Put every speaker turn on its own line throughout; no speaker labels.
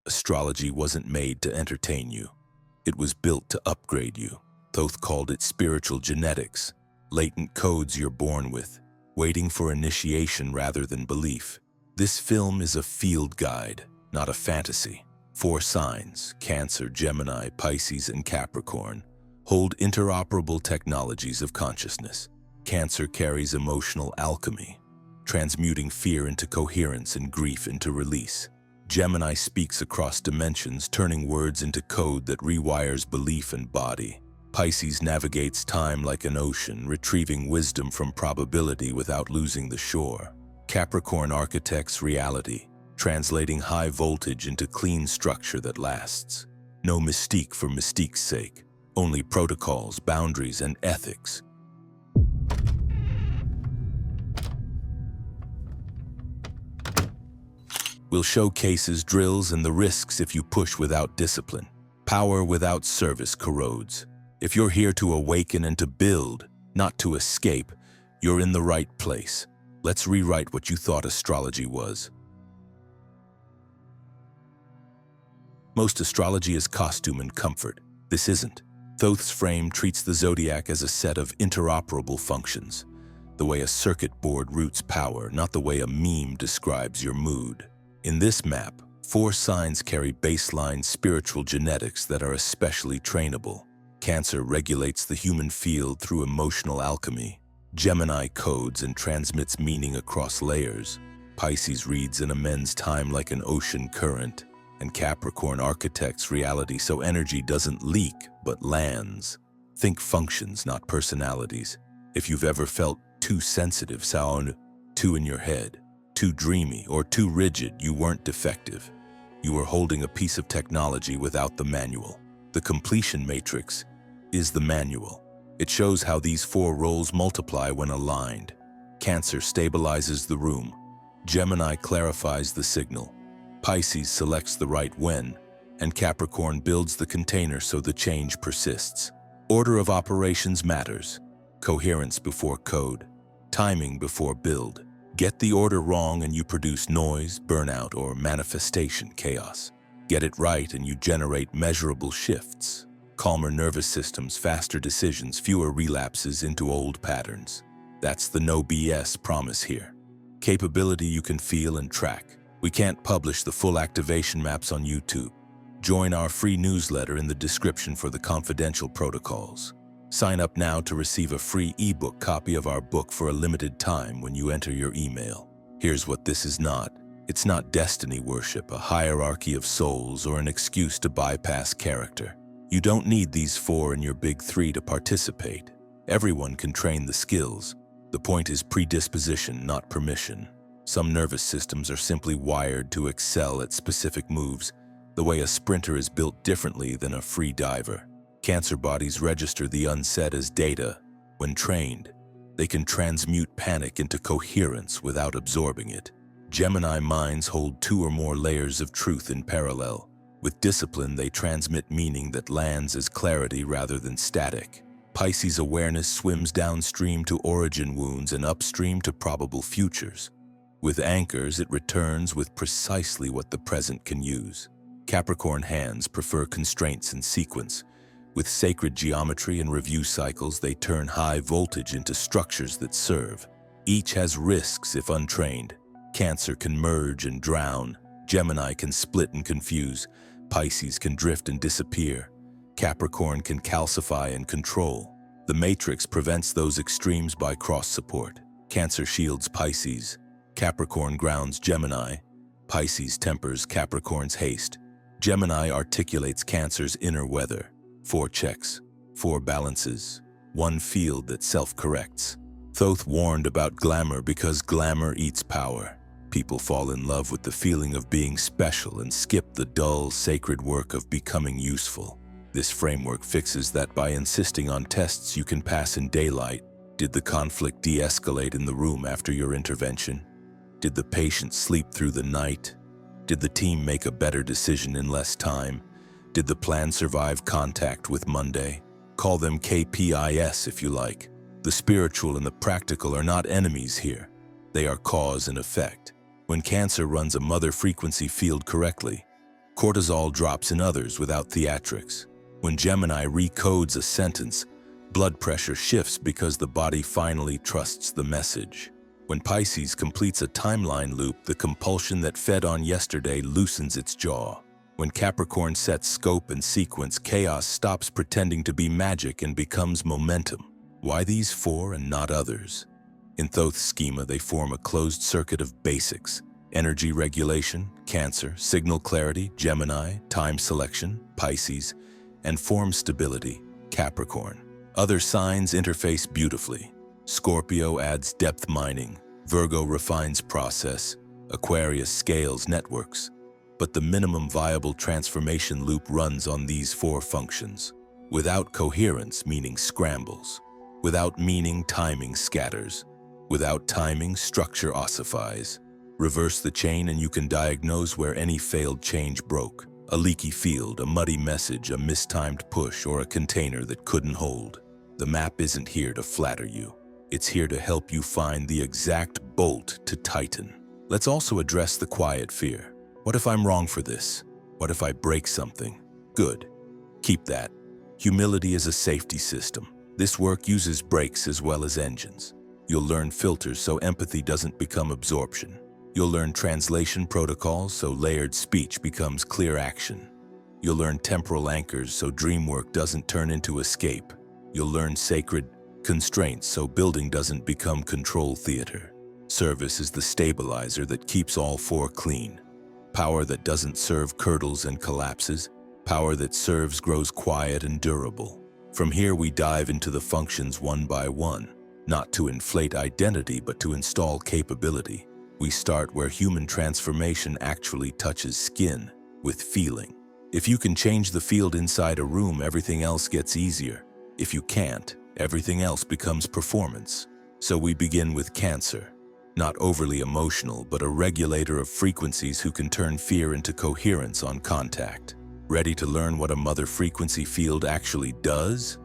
Astrology wasn't made to entertain you. It was built to upgrade you. Thoth called it spiritual genetics, latent codes you're born with, waiting for initiation rather than belief. This film is a field guide, not a fantasy. 4 signs, Cancer, Gemini, Pisces, and Capricorn, hold interoperable technologies of consciousness. Cancer carries emotional alchemy, transmuting fear into coherence and grief into release. Gemini speaks across dimensions, turning words into code that rewires belief and body. Pisces navigates time like an ocean, retrieving wisdom from probability without losing the shore. Capricorn architects reality, translating high voltage into clean structure that lasts. No mystique for mystique's sake, only protocols, boundaries, and ethics. We'll show cases, drills, and the risks if you push without discipline. Power without service corrodes. If you're here to awaken and to build, not to escape, you're in the right place. Let's rewrite what you thought astrology was. Most astrology is costume and comfort. This isn't. Thoth's frame treats the zodiac as a set of interoperable functions, the way a circuit board routes power, not the way a meme describes your mood. In this map, 4 signs carry baseline spiritual genetics that are especially trainable. Cancer regulates the human field through emotional alchemy. Gemini codes and transmits meaning across layers. Pisces reads and amends time like an ocean current. And Capricorn architects reality so energy doesn't leak, but lands. Think functions, not personalities. If you've ever felt too sensitive, sound too in your head, too dreamy, or too rigid, you weren't defective. You were holding a piece of technology without the manual. The completion matrix is the manual. It shows how these 4 roles multiply when aligned. Cancer stabilizes the room. Gemini clarifies the signal. Pisces selects the right when, and Capricorn builds the container so the change persists. Order of operations matters. Coherence before code. Timing before build. Get the order wrong and you produce noise, burnout, or manifestation chaos. Get it right and you generate measurable shifts. Calmer nervous systems, faster decisions, fewer relapses into old patterns. That's the no BS promise here. Capability you can feel and track. We can't publish the full activation maps on YouTube. Join our free newsletter in the description for the confidential protocols. Sign up now to receive a free ebook copy of our book for a limited time when you enter your email. Here's what this is not. It's not destiny worship, a hierarchy of souls, or an excuse to bypass character. You don't need these 4 in your big 3 to participate. Everyone can train the skills. The point is predisposition, not permission. Some nervous systems are simply wired to excel at specific moves, the way a sprinter is built differently than a free diver. Cancer bodies register the unsaid as data. When trained, they can transmute panic into coherence without absorbing it. Gemini minds hold 2 or more layers of truth in parallel. With discipline, they transmit meaning that lands as clarity rather than static. Pisces awareness swims downstream to origin wounds and upstream to probable futures. With anchors, it returns with precisely what the present can use. Capricorn hands prefer constraints and sequence. With sacred geometry and review cycles, they turn high voltage into structures that serve. Each has risks if untrained. Cancer can merge and drown. Gemini can split and confuse. Pisces can drift and disappear. Capricorn can calcify and control. The matrix prevents those extremes by cross-support. Cancer shields Pisces. Capricorn grounds Gemini. Pisces tempers Capricorn's haste. Gemini articulates Cancer's inner weather. 4 checks, 4 balances, 1 field that self-corrects. Thoth warned about glamour because glamour eats power. People fall in love with the feeling of being special and skip the dull, sacred work of becoming useful. This framework fixes that by insisting on tests you can pass in daylight. Did the conflict de-escalate in the room after your intervention? Did the patient sleep through the night? Did the team make a better decision in less time? Did the plan survive contact with Monday? Call them KPIs if you like. The spiritual and the practical are not enemies here. They are cause and effect. When Cancer runs a mother frequency field correctly, Cortisol drops in others without theatrics. When Gemini recodes a sentence, blood pressure shifts because the body finally trusts the message. When Pisces completes a timeline loop, the compulsion that fed on yesterday loosens its jaw. When Capricorn sets scope and sequence, chaos stops pretending to be magic and becomes momentum. Why these four and not others? In Thoth's schema, they form a closed circuit of basics: energy regulation, Cancer; signal clarity, Gemini; time selection, Pisces; and form stability, Capricorn. Other signs interface beautifully. Scorpio adds depth mining, Virgo refines process, Aquarius scales networks. But the minimum viable transformation loop runs on these four functions. Without coherence, meaning scrambles. Without meaning, timing scatters. Without timing, structure ossifies. Reverse the chain and you can diagnose where any failed change broke. A leaky field, a muddy message, a mistimed push, or a container that couldn't hold. The map isn't here to flatter you. It's here to help you find the exact bolt to tighten. Let's also address the quiet fear. What if I'm wrong for this? What if I break something? Good. Keep that. Humility is a safety system. This work uses brakes as well as engines. You'll learn filters so empathy doesn't become absorption. You'll learn translation protocols so layered speech becomes clear action. You'll learn temporal anchors so dream work doesn't turn into escape. You'll learn sacred constraints so building doesn't become control theater. Service is the stabilizer that keeps all four clean. Power that doesn't serve curdles and collapses. Power that serves grows quiet and durable. From here we dive into the functions one by one, not to inflate identity but to install capability. We start where human transformation actually touches skin, with feeling. If you can change the field inside a room, everything else gets easier. If you can't, everything else becomes performance. So we begin with Cancer. Not overly emotional, but a regulator of frequencies who can turn fear into coherence on contact. Ready to learn what a mother frequency field actually does?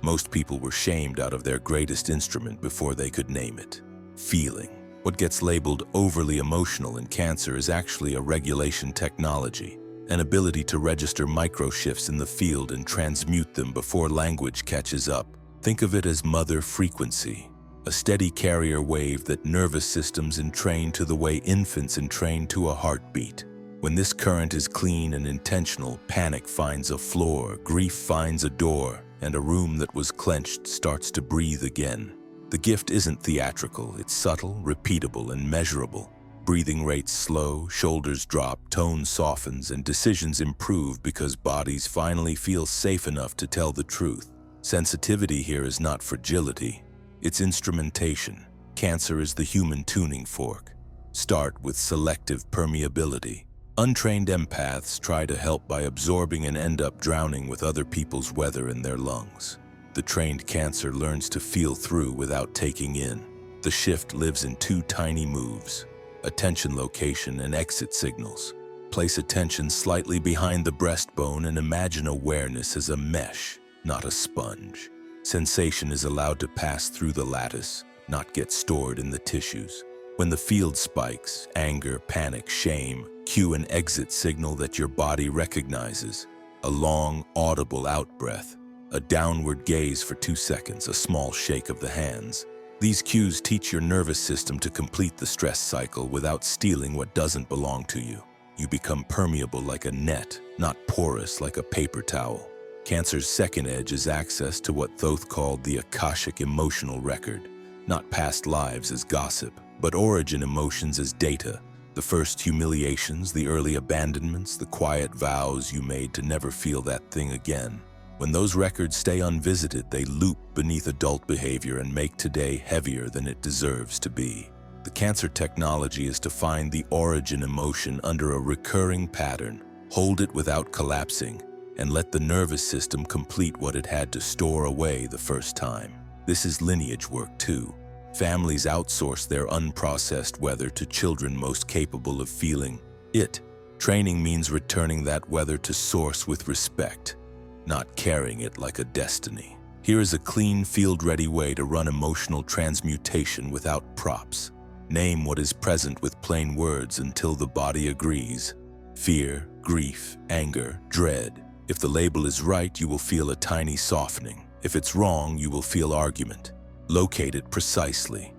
Most people were shamed out of their greatest instrument before they could name it: feeling. What gets labeled overly emotional in Cancer is actually a regulation technology, an ability to register microshifts in the field and transmute them before language catches up. Think of it as mother frequency, a steady carrier wave that nervous systems entrain to the way infants entrain to a heartbeat. When this current is clean and intentional, panic finds a floor, grief finds a door, and a room that was clenched starts to breathe again. The gift isn't theatrical, it's subtle, repeatable, and measurable. Breathing rates slow, shoulders drop, tone softens, and decisions improve because bodies finally feel safe enough to tell the truth. Sensitivity here is not fragility, it's instrumentation. Cancer is the human tuning fork. Start with selective permeability. Untrained empaths try to help by absorbing and end up drowning with other people's weather in their lungs. The trained Cancer learns to feel through without taking in. The shift lives in two tiny moves: attention location and exit signals. Place attention slightly behind the breastbone and imagine awareness as a mesh, not a sponge. Sensation is allowed to pass through the lattice, not get stored in the tissues. When the field spikes, anger, panic, shame, cue an exit signal that your body recognizes. A long, audible out-breath, a downward gaze for 2 seconds, a small shake of the hands. These cues teach your nervous system to complete the stress cycle without stealing what doesn't belong to you. You become permeable like a net, not porous like a paper towel. Cancer's second edge is access to what Thoth called the Akashic emotional record, not past lives as gossip, but origin emotions as data. The first humiliations, the early abandonments, the quiet vows you made to never feel that thing again. When those records stay unvisited, they loop beneath adult behavior and make today heavier than it deserves to be. The Cancer technology is to find the origin emotion under a recurring pattern, hold it without collapsing, and let the nervous system complete what it had to store away the first time. This is lineage work too. Families outsource their unprocessed weather to children most capable of feeling it. Training means returning that weather to source with respect, not carrying it like a destiny. Here is a clean, field-ready way to run emotional transmutation without props. Name what is present with plain words until the body agrees. Fear, grief, anger, dread. If the label is right, you will feel a tiny softening. If it's wrong, you will feel argument. Locate it precisely.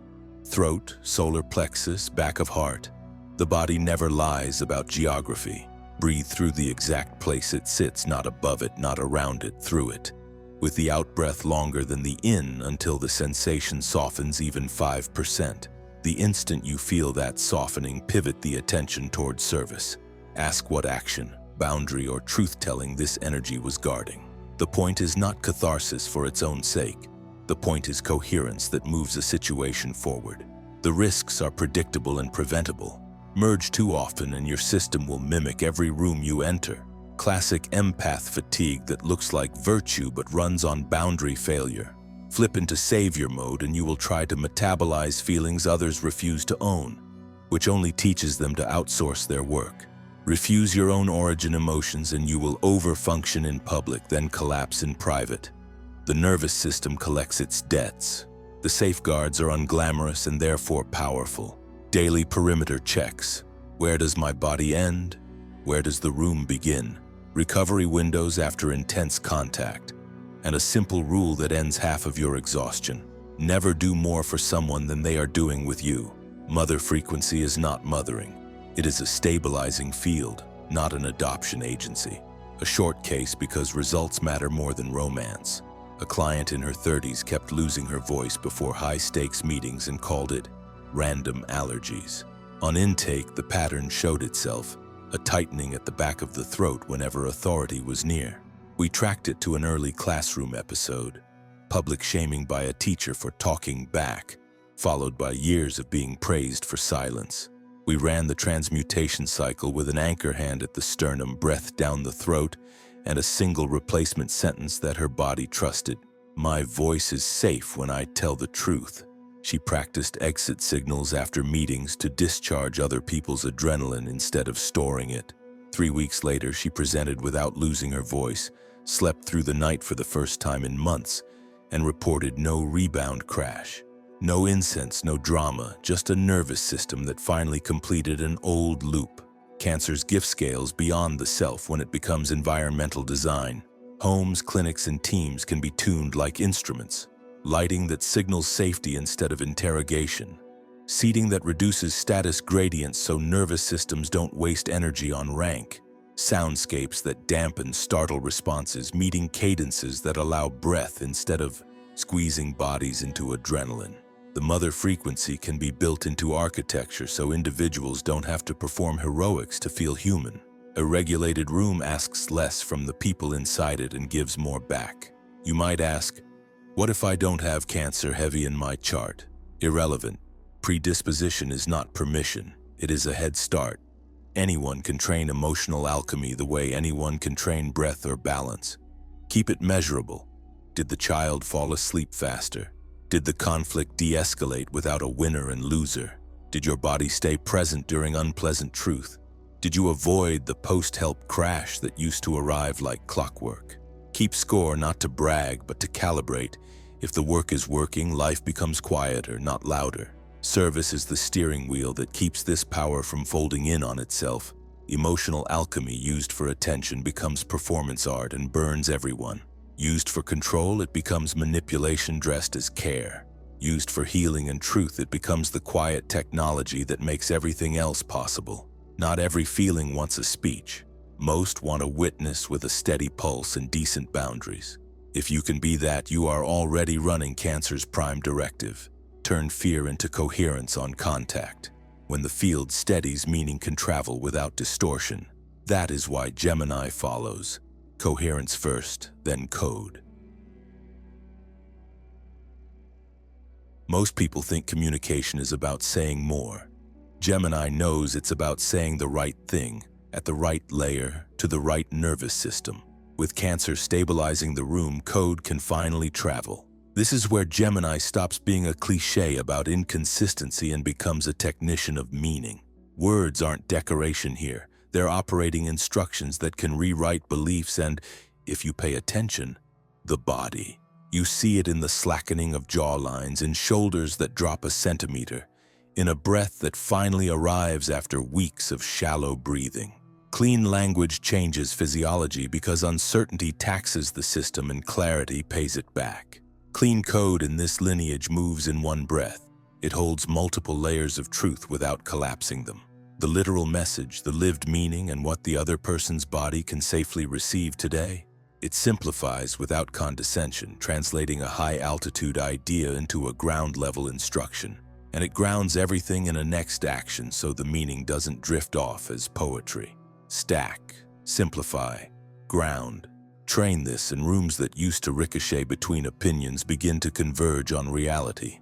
Throat, solar plexus, back of heart. The body never lies about geography. Breathe through the exact place it sits, not above it, not around it, through it. With the out-breath longer than the in until the sensation softens even 5%. The instant you feel that softening, pivot the attention toward service. Ask what action, boundary, or truth-telling this energy was guarding. The point is not catharsis for its own sake. The point is coherence that moves a situation forward. The risks are predictable and preventable. Merge too often and your system will mimic every room you enter. Classic empath fatigue that looks like virtue but runs on boundary failure. Flip into savior mode and you will try to metabolize feelings others refuse to own, which only teaches them to outsource their work. Refuse your own origin emotions and you will overfunction in public, then collapse in private. The nervous system collects its debts. The safeguards are unglamorous and therefore powerful. Daily perimeter checks. Where does my body end? Where does the room begin? Recovery windows after intense contact. And a simple rule that ends half of your exhaustion. Never do more for someone than they are doing with you. Mother frequency is not mothering. It is a stabilizing field, not an adoption agency. A short case because results matter more than romance. A client in her 30s kept losing her voice before high-stakes meetings and called it random allergies. On intake, the pattern showed itself, a tightening at the back of the throat whenever authority was near. We tracked it to an early classroom episode, public shaming by a teacher for talking back, followed by years of being praised for silence. We ran the transmutation cycle with an anchor hand at the sternum, breath down the throat, and a single replacement sentence that her body trusted. My voice is safe when I tell the truth. She practiced exit signals after meetings to discharge other people's adrenaline instead of storing it. 3 weeks later, she presented without losing her voice, slept through the night for the first time in months, and reported no rebound crash. No incense, no drama, just a nervous system that finally completed an old loop. Cancer's gift scales beyond the self when it becomes environmental design. Homes, clinics, and teams can be tuned like instruments. Lighting that signals safety instead of interrogation. Seating that reduces status gradients so nervous systems don't waste energy on rank. Soundscapes that dampen startle responses, meeting cadences that allow breath instead of squeezing bodies into adrenaline. The mother frequency can be built into architecture so individuals don't have to perform heroics to feel human. A regulated room asks less from the people inside it and gives more back. You might ask, what if I don't have Cancer heavy in my chart? Irrelevant. Predisposition is not permission. It is a head start. Anyone can train emotional alchemy the way anyone can train breath or balance. Keep it measurable. Did the child fall asleep faster? Did the conflict de-escalate without a winner and loser? Did your body stay present during unpleasant truth? Did you avoid the post-help crash that used to arrive like clockwork? Keep score not to brag but to calibrate. If the work is working, life becomes quieter, not louder. Service is the steering wheel that keeps this power from folding in on itself. Emotional alchemy used for attention becomes performance art and burns everyone. Used for control, it becomes manipulation dressed as care. Used for healing and truth, it becomes the quiet technology that makes everything else possible. Not every feeling wants a speech. Most want a witness with a steady pulse and decent boundaries. If you can be that, you are already running Cancer's prime directive. Turn fear into coherence on contact. When the field steadies, meaning can travel without distortion. That is why Gemini follows. Coherence first, then code. Most people think communication is about saying more. Gemini knows it's about saying the right thing, at the right layer, to the right nervous system. With Cancer stabilizing the room, code can finally travel. This is where Gemini stops being a cliché about inconsistency and becomes a technician of meaning. Words aren't decoration here. They're operating instructions that can rewrite beliefs and, if you pay attention, the body. You see it in the slackening of jaw lines, in shoulders that drop a centimeter, in a breath that finally arrives after weeks of shallow breathing. Clean language changes physiology because uncertainty taxes the system and clarity pays it back. Clean code in this lineage moves in one breath. It holds multiple layers of truth without collapsing them. The literal message, the lived meaning, and what the other person's body can safely receive today. It simplifies without condescension, translating a high-altitude idea into a ground-level instruction. And it grounds everything in a next action so the meaning doesn't drift off as poetry. Stack, simplify, ground. Train this, and rooms that used to ricochet between opinions begin to converge on reality.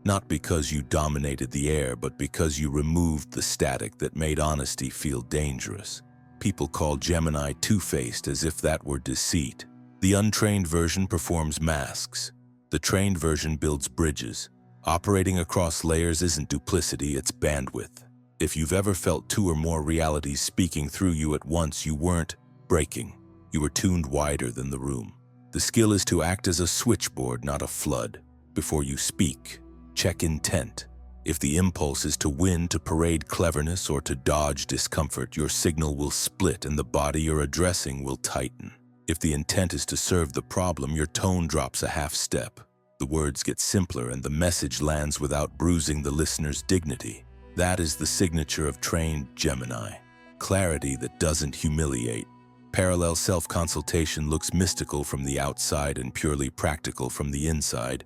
Not because you dominated the air, but because you removed the static that made honesty feel dangerous. People call Gemini two-faced as if that were deceit. The untrained version performs masks. The trained version builds bridges. Operating across layers isn't duplicity, it's bandwidth. If you've ever felt two or more realities speaking through you at once, you weren't breaking. You were tuned wider than the room. The skill is to act as a switchboard, not a flood. Before you speak, check intent. If the impulse is to win, to parade cleverness, or to dodge discomfort, your signal will split and the body you're addressing will tighten. If the intent is to serve the problem, your tone drops a half step. The words get simpler and the message lands without bruising the listener's dignity. That is the signature of trained Gemini. Clarity that doesn't humiliate. Parallel self-consultation looks mystical from the outside and purely practical from the inside.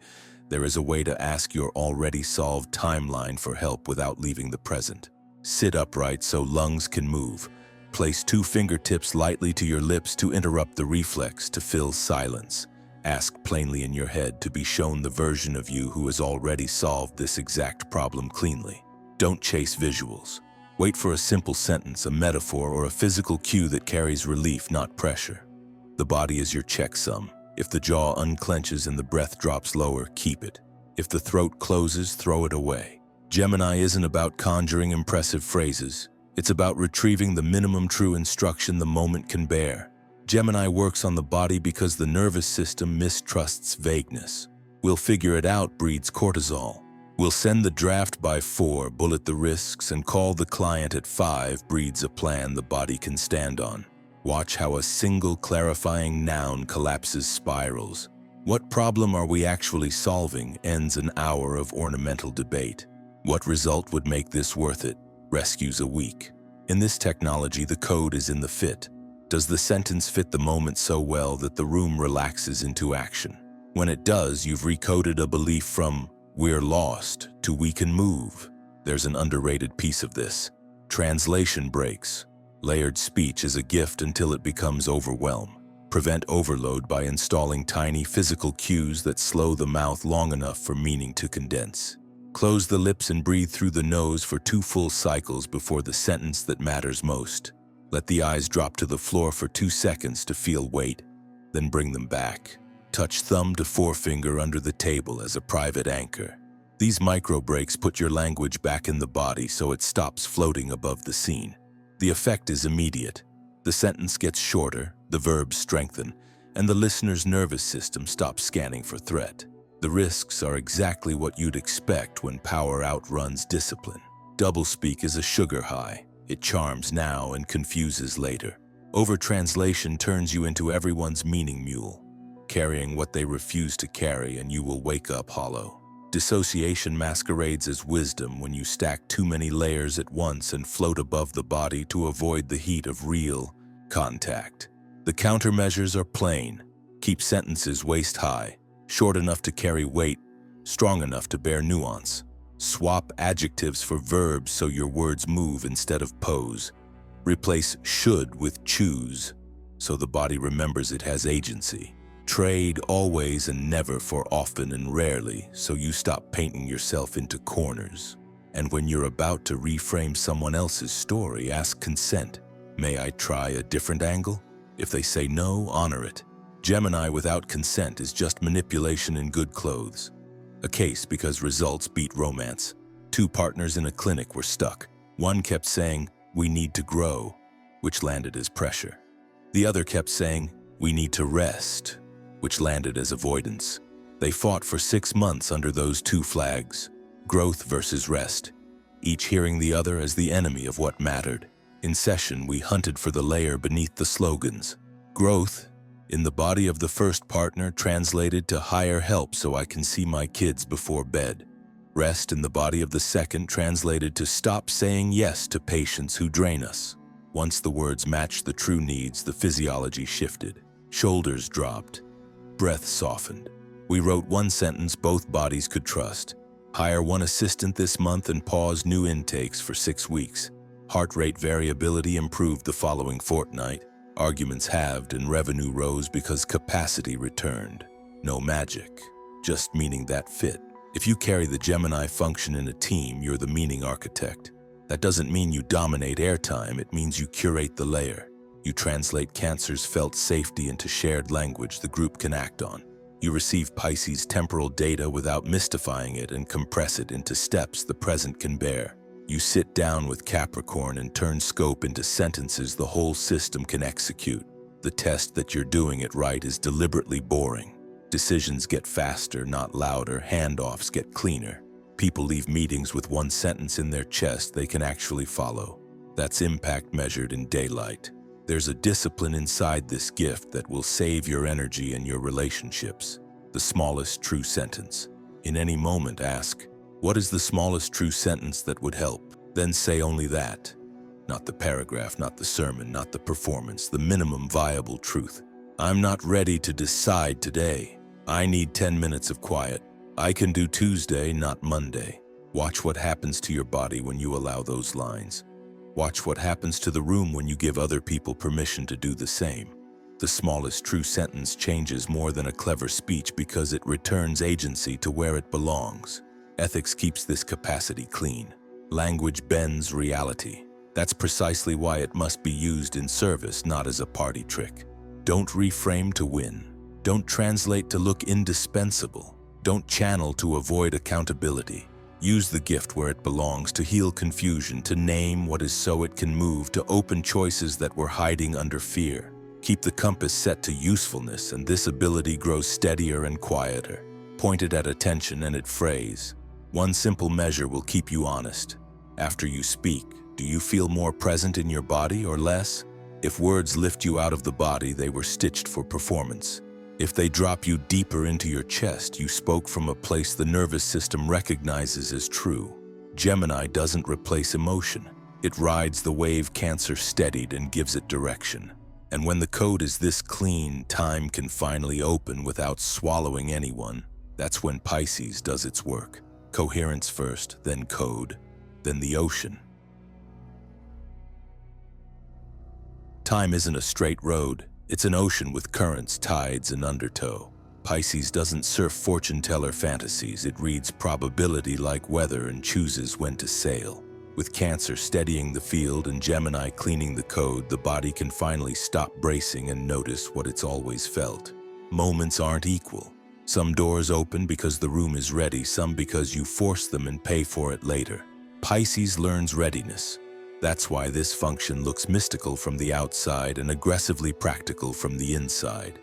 There is a way to ask your already solved timeline for help without leaving the present. Sit upright so lungs can move. Place 2 fingertips lightly to your lips to interrupt the reflex, to fill silence. Ask plainly in your head to be shown the version of you who has already solved this exact problem cleanly. Don't chase visuals. Wait for a simple sentence, a metaphor, or a physical cue that carries relief, not pressure. The body is your checksum. If the jaw unclenches and the breath drops lower, keep it. If the throat closes, throw it away. Gemini isn't about conjuring impressive phrases. It's about retrieving the minimum true instruction the moment can bear. Gemini works on the body because the nervous system mistrusts vagueness. We'll figure it out breeds cortisol. We'll send the draft by 4, bullet the risks, and call the client at 5 breeds a plan the body can stand on. Watch how a single clarifying noun collapses spirals. What problem are we actually solving ends an hour of ornamental debate. What result would make this worth it? Rescues a week. In this technology, the code is in the fit. Does the sentence fit the moment so well that the room relaxes into action? When it does, you've recoded a belief from "we're lost" to "we can move." There's an underrated piece of this. Translation breaks. Layered speech is a gift until it becomes overwhelm. Prevent overload by installing tiny physical cues that slow the mouth long enough for meaning to condense. Close the lips and breathe through the nose for 2 full cycles before the sentence that matters most. Let the eyes drop to the floor for 2 seconds to feel weight, then bring them back. Touch thumb to forefinger under the table as a private anchor. These micro breaks put your language back in the body so it stops floating above the scene. The effect is immediate. The sentence gets shorter, the verbs strengthen, and the listener's nervous system stops scanning for threat. The risks are exactly what you'd expect when power outruns discipline. Doublespeak is a sugar high. It charms now and confuses later. Over-translation turns you into everyone's meaning mule, carrying what they refuse to carry, and you will wake up hollow. Dissociation masquerades as wisdom when you stack too many layers at once and float above the body to avoid the heat of real contact. The countermeasures are plain. Keep sentences waist-high, short enough to carry weight, strong enough to bear nuance. Swap adjectives for verbs so your words move instead of pose. Replace should with choose so the body remembers it has agency. Trade always and never for often and rarely so you stop painting yourself into corners. And when you're about to reframe someone else's story, ask consent. May I try a different angle? If they say no, honor it. Gemini without consent is just manipulation in good clothes. A case because results beat romance. 2 partners in a clinic were stuck. One kept saying, "We need to grow," which landed as pressure. The other kept saying, "We need to rest," which landed as avoidance. They fought for 6 months under those 2 flags. Growth versus rest. each hearing the other as the enemy of what mattered. In session, we hunted for the layer beneath the slogans. Growth, in the body of the first partner, translated to higher help so I can see my kids before bed. Rest, in the body of the second, translated to stop saying yes to patients who drain us. Once the words matched the true needs, the physiology shifted. Shoulders dropped. Breath softened. We wrote one sentence both bodies could trust. Hire one assistant this month and pause new intakes for 6 weeks. Heart rate variability improved the following fortnight. Arguments halved and revenue rose because capacity returned. No magic, just meaning that fit. If you carry the Gemini function in a team, you're the meaning architect. That doesn't mean you dominate airtime, it means you curate the layer. You translate Cancer's felt safety into shared language the group can act on. You receive Pisces' temporal data without mystifying it and compress it into steps the present can bear. You sit down with Capricorn and turn scope into sentences the whole system can execute. The test that you're doing it right is deliberately boring. Decisions get faster, not louder. Handoffs get cleaner. People leave meetings with one sentence in their chest they can actually follow. That's impact measured in daylight. There's a discipline inside this gift that will save your energy and your relationships. The smallest true sentence. In any moment, ask, what is the smallest true sentence that would help? Then say only that. Not the paragraph, not the sermon, not the performance, the minimum viable truth. I'm not ready to decide today. I need 10 minutes of quiet. I can do Tuesday, not Monday. Watch what happens to your body when you allow those lines. Watch what happens to the room when you give other people permission to do the same. The smallest true sentence changes more than a clever speech because it returns agency to where it belongs. Ethics keeps this capacity clean. Language bends reality. That's precisely why it must be used in service, not as a party trick. Don't reframe to win. Don't translate to look indispensable. Don't channel to avoid accountability. Use the gift where it belongs, to heal confusion, to name what is so it can move, to open choices that were hiding under fear. Keep the compass set to usefulness, and this ability grows steadier and quieter. Point it at attention and it frays. One simple measure will keep you honest. After you speak, do you feel more present in your body or less? If words lift you out of the body, they were stitched for performance. If they drop you deeper into your chest, you spoke from a place the nervous system recognizes as true. Gemini doesn't replace emotion. It rides the wave Cancer steadied and gives it direction. And when the code is this clean, time can finally open without swallowing anyone. That's when Pisces does its work. Coherence first, then code, then the ocean. Time isn't a straight road. It's an ocean with currents, tides, and undertow. Pisces doesn't surf fortune-teller fantasies. It reads probability like weather and chooses when to sail. With Cancer steadying the field and Gemini cleaning the code, the body can finally stop bracing and notice what it's always felt. Moments aren't equal. Some doors open because the room is ready, some because you force them and pay for it later. Pisces learns readiness. That's why this function looks mystical from the outside and aggressively practical from the inside.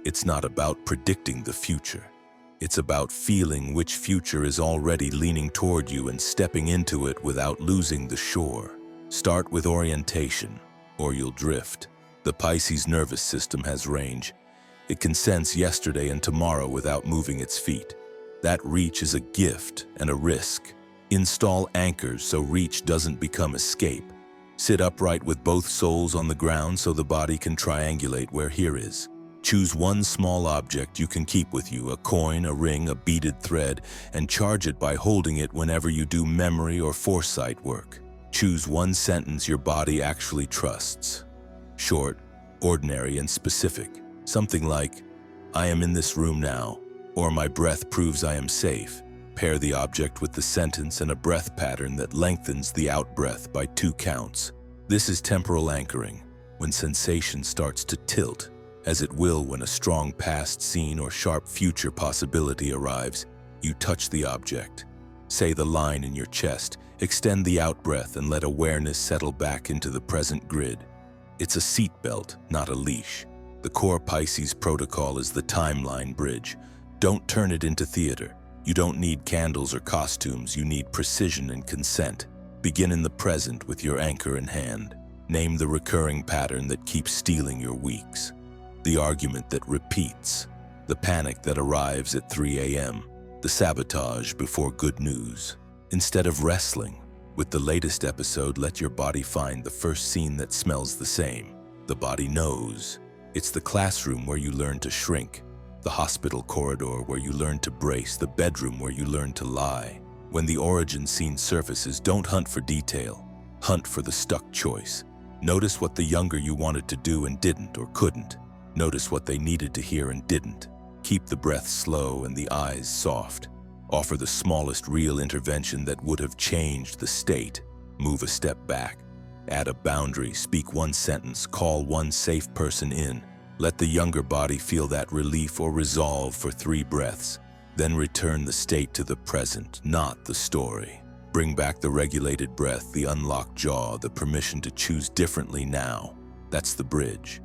It's not about predicting the future. It's about feeling which future is already leaning toward you and stepping into it without losing the shore. Start with orientation, or you'll drift. The Pisces nervous system has range. It can sense yesterday and tomorrow without moving its feet. That reach is a gift and a risk. Install anchors so reach doesn't become escape. Sit upright with both soles on the ground so the body can triangulate where here is. Choose one small object you can keep with you, a coin, a ring, a beaded thread, and charge it by holding it whenever you do memory or foresight work. Choose one sentence your body actually trusts. Short, ordinary, and specific. Something like, I am in this room now, or my breath proves I am safe. Pair the object with the sentence and a breath pattern that lengthens the out-breath by 2 counts. This is temporal anchoring, when sensation starts to tilt, as it will when a strong past scene or sharp future possibility arrives. You touch the object. Say the line in your chest, extend the out-breath and let awareness settle back into the present grid. It's a seatbelt, not a leash. The core Pisces protocol is the timeline bridge. Don't turn it into theater. You don't need candles or costumes, you need precision and consent. Begin in the present with your anchor in hand. Name the recurring pattern that keeps stealing your weeks. The argument that repeats. The panic that arrives at 3 a.m. The sabotage before good news. Instead of wrestling with the latest episode, let your body find the first scene that smells the same. The body knows. It's the classroom where you learn to shrink, the hospital corridor where you learn to brace, the bedroom where you learn to lie. When the origin scene surfaces, don't hunt for detail. Hunt for the stuck choice. Notice what the younger you wanted to do and didn't or couldn't. Notice what they needed to hear and didn't. Keep the breath slow and the eyes soft. Offer the smallest real intervention that would have changed the state. Move a step back. Add a boundary, speak one sentence, call one safe person in. Let the younger body feel that relief or resolve for 3 breaths. Then return the state to the present, not the story. Bring back the regulated breath, the unlocked jaw, the permission to choose differently now. That's the bridge.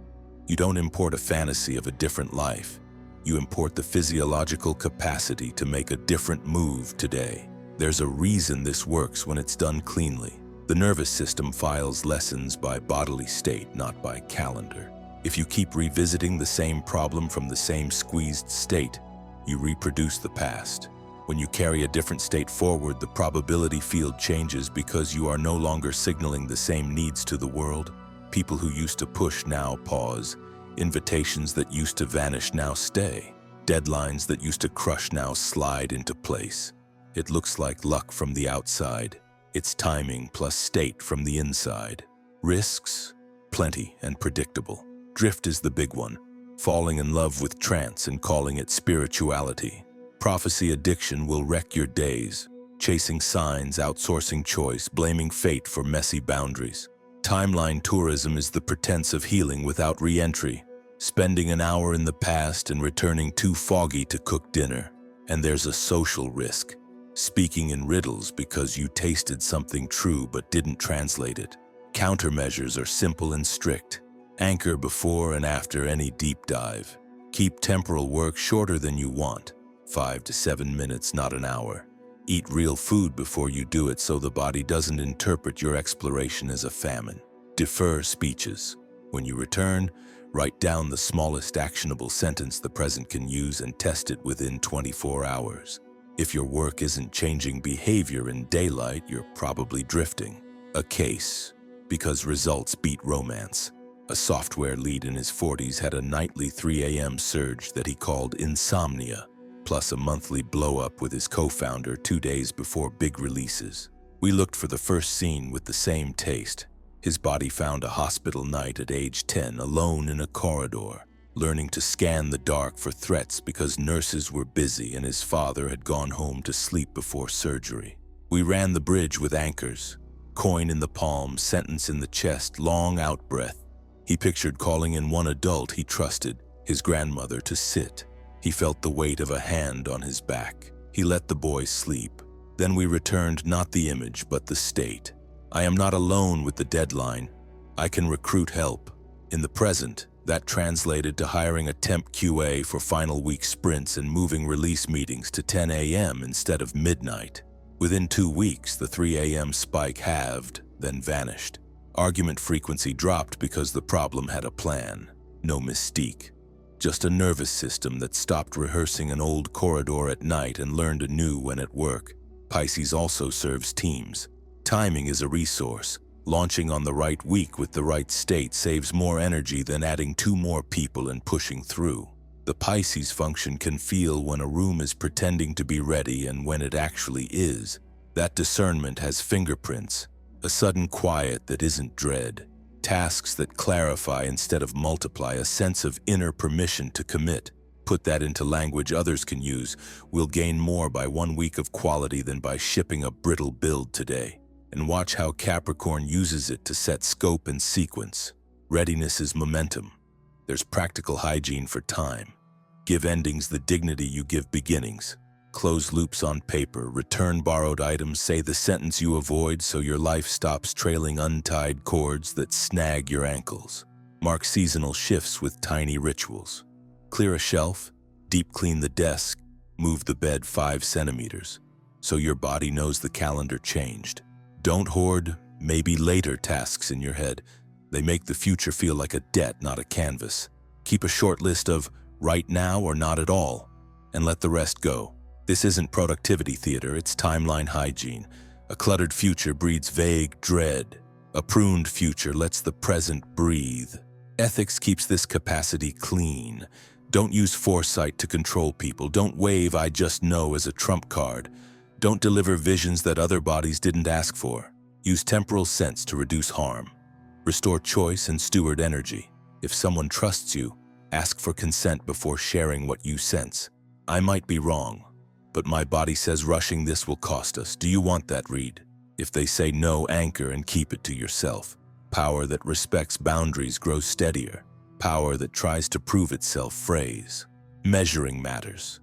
You don't import a fantasy of a different life. You import the physiological capacity to make a different move today. There's a reason this works when it's done cleanly. The nervous system files lessons by bodily state, not by calendar. If you keep revisiting the same problem from the same squeezed state, you reproduce the past. When you carry a different state forward, the probability field changes because you are no longer signaling the same needs to the world. People who used to push now pause. Invitations that used to vanish now stay. Deadlines that used to crush now slide into place. It looks like luck from the outside. It's timing plus state from the inside. Risks? Plenty and predictable. Drift is the big one. Falling in love with trance and calling it spirituality. Prophecy addiction will wreck your days. Chasing signs, outsourcing choice, blaming fate for messy boundaries. Timeline tourism is the pretense of healing without re-entry, spending an hour in the past and returning too foggy to cook dinner. And there's a social risk, speaking in riddles because you tasted something true but didn't translate it. Countermeasures are simple and strict. Anchor before and after any deep dive. Keep temporal work shorter than you want, 5 to 7 minutes, not an hour. Eat real food before you do it so the body doesn't interpret your exploration as a famine. Defer speeches. When you return, write down the smallest actionable sentence the present can use and test it within 24 hours. If your work isn't changing behavior in daylight, you're probably drifting. A case, because results beat romance. A software lead in his 40s had a nightly 3 a.m. surge that he called insomnia, plus a monthly blow-up with his co-founder 2 days before big releases. We looked for the first scene with the same taste. His body found a hospital night at age 10, alone in a corridor, learning to scan the dark for threats because nurses were busy and his father had gone home to sleep before surgery. We ran the bridge with anchors. Coin in the palm, sentence in the chest, long out-breath. He pictured calling in one adult he trusted, his grandmother, to sit. He felt the weight of a hand on his back. He let the boy sleep. Then we returned not the image, but the state. I am not alone with the deadline. I can recruit help. In the present, that translated to hiring a temp QA for final week sprints and moving release meetings to 10 a.m. instead of midnight. Within 2 weeks, the 3 a.m. spike halved, then vanished. Argument frequency dropped because the problem had a plan. No mystique. Just a nervous system that stopped rehearsing an old corridor at night and learned anew when at work. Pisces also serves teams. Timing is a resource. Launching on the right week with the right state saves more energy than adding 2 more people and pushing through. The Pisces function can feel when a room is pretending to be ready and when it actually is. That discernment has fingerprints, a sudden quiet that isn't dread. Tasks that clarify instead of multiply, a sense of inner permission to commit. Put that into language others can use. We'll gain more by 1 week of quality than by shipping a brittle build today. And watch how Capricorn uses it to set scope and sequence. Readiness is momentum. There's practical hygiene for time. Give endings the dignity you give beginnings. Close loops on paper, return borrowed items, say the sentence you avoid so your life stops trailing untied cords that snag your ankles. Mark seasonal shifts with tiny rituals. Clear a shelf, deep clean the desk, move the bed 5 centimeters, so your body knows the calendar changed. Don't hoard maybe later tasks in your head. They make the future feel like a debt, not a canvas. Keep a short list of right now or not at all, and let the rest go. This isn't productivity theater, it's timeline hygiene. A cluttered future breeds vague dread. A pruned future lets the present breathe. Ethics keeps this capacity clean. Don't use foresight to control people. Don't wave "I just know" as a trump card. Don't deliver visions that other bodies didn't ask for. Use temporal sense to reduce harm. Restore choice and steward energy. If someone trusts you, ask for consent before sharing what you sense. I might be wrong, but my body says rushing this will cost us. Do you want that read? If they say no, anchor and keep it to yourself. Power that respects boundaries grows steadier. Power that tries to prove itself frays. Measuring matters.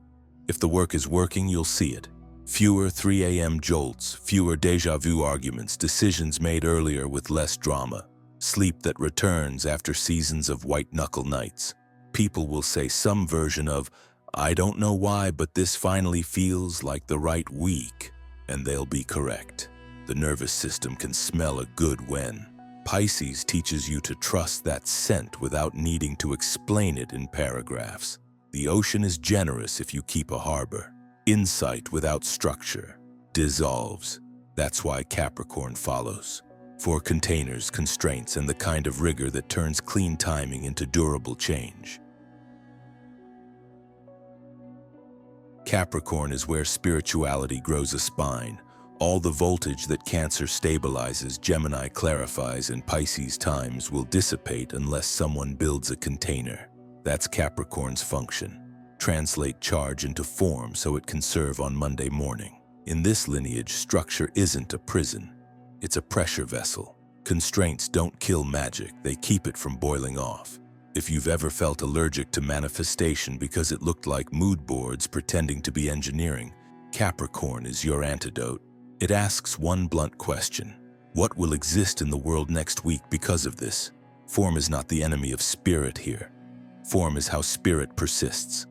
If the work is working, you'll see it. Fewer 3 a.m. jolts, fewer deja vu arguments, decisions made earlier with less drama. Sleep that returns after seasons of white-knuckle nights. People will say some version of, "I don't know why, but this finally feels like the right week," and they'll be correct. The nervous system can smell a good when. Pisces teaches you to trust that scent without needing to explain it in paragraphs. The ocean is generous if you keep a harbor. Insight without structure dissolves. That's why Capricorn follows. For containers, constraints, and the kind of rigor that turns clean timing into durable change. Capricorn is where spirituality grows a spine. All the voltage that Cancer stabilizes, Gemini clarifies, and Pisces times will dissipate unless someone builds a container. That's Capricorn's function. Translate charge into form so it can serve on Monday morning. In this lineage, structure isn't a prison. It's a pressure vessel. Constraints don't kill magic, they keep it from boiling off. If you've ever felt allergic to manifestation because it looked like mood boards pretending to be engineering, Capricorn is your antidote. It asks one blunt question: what will exist in the world next week because of this? Form is not the enemy of spirit here. Form is how spirit persists.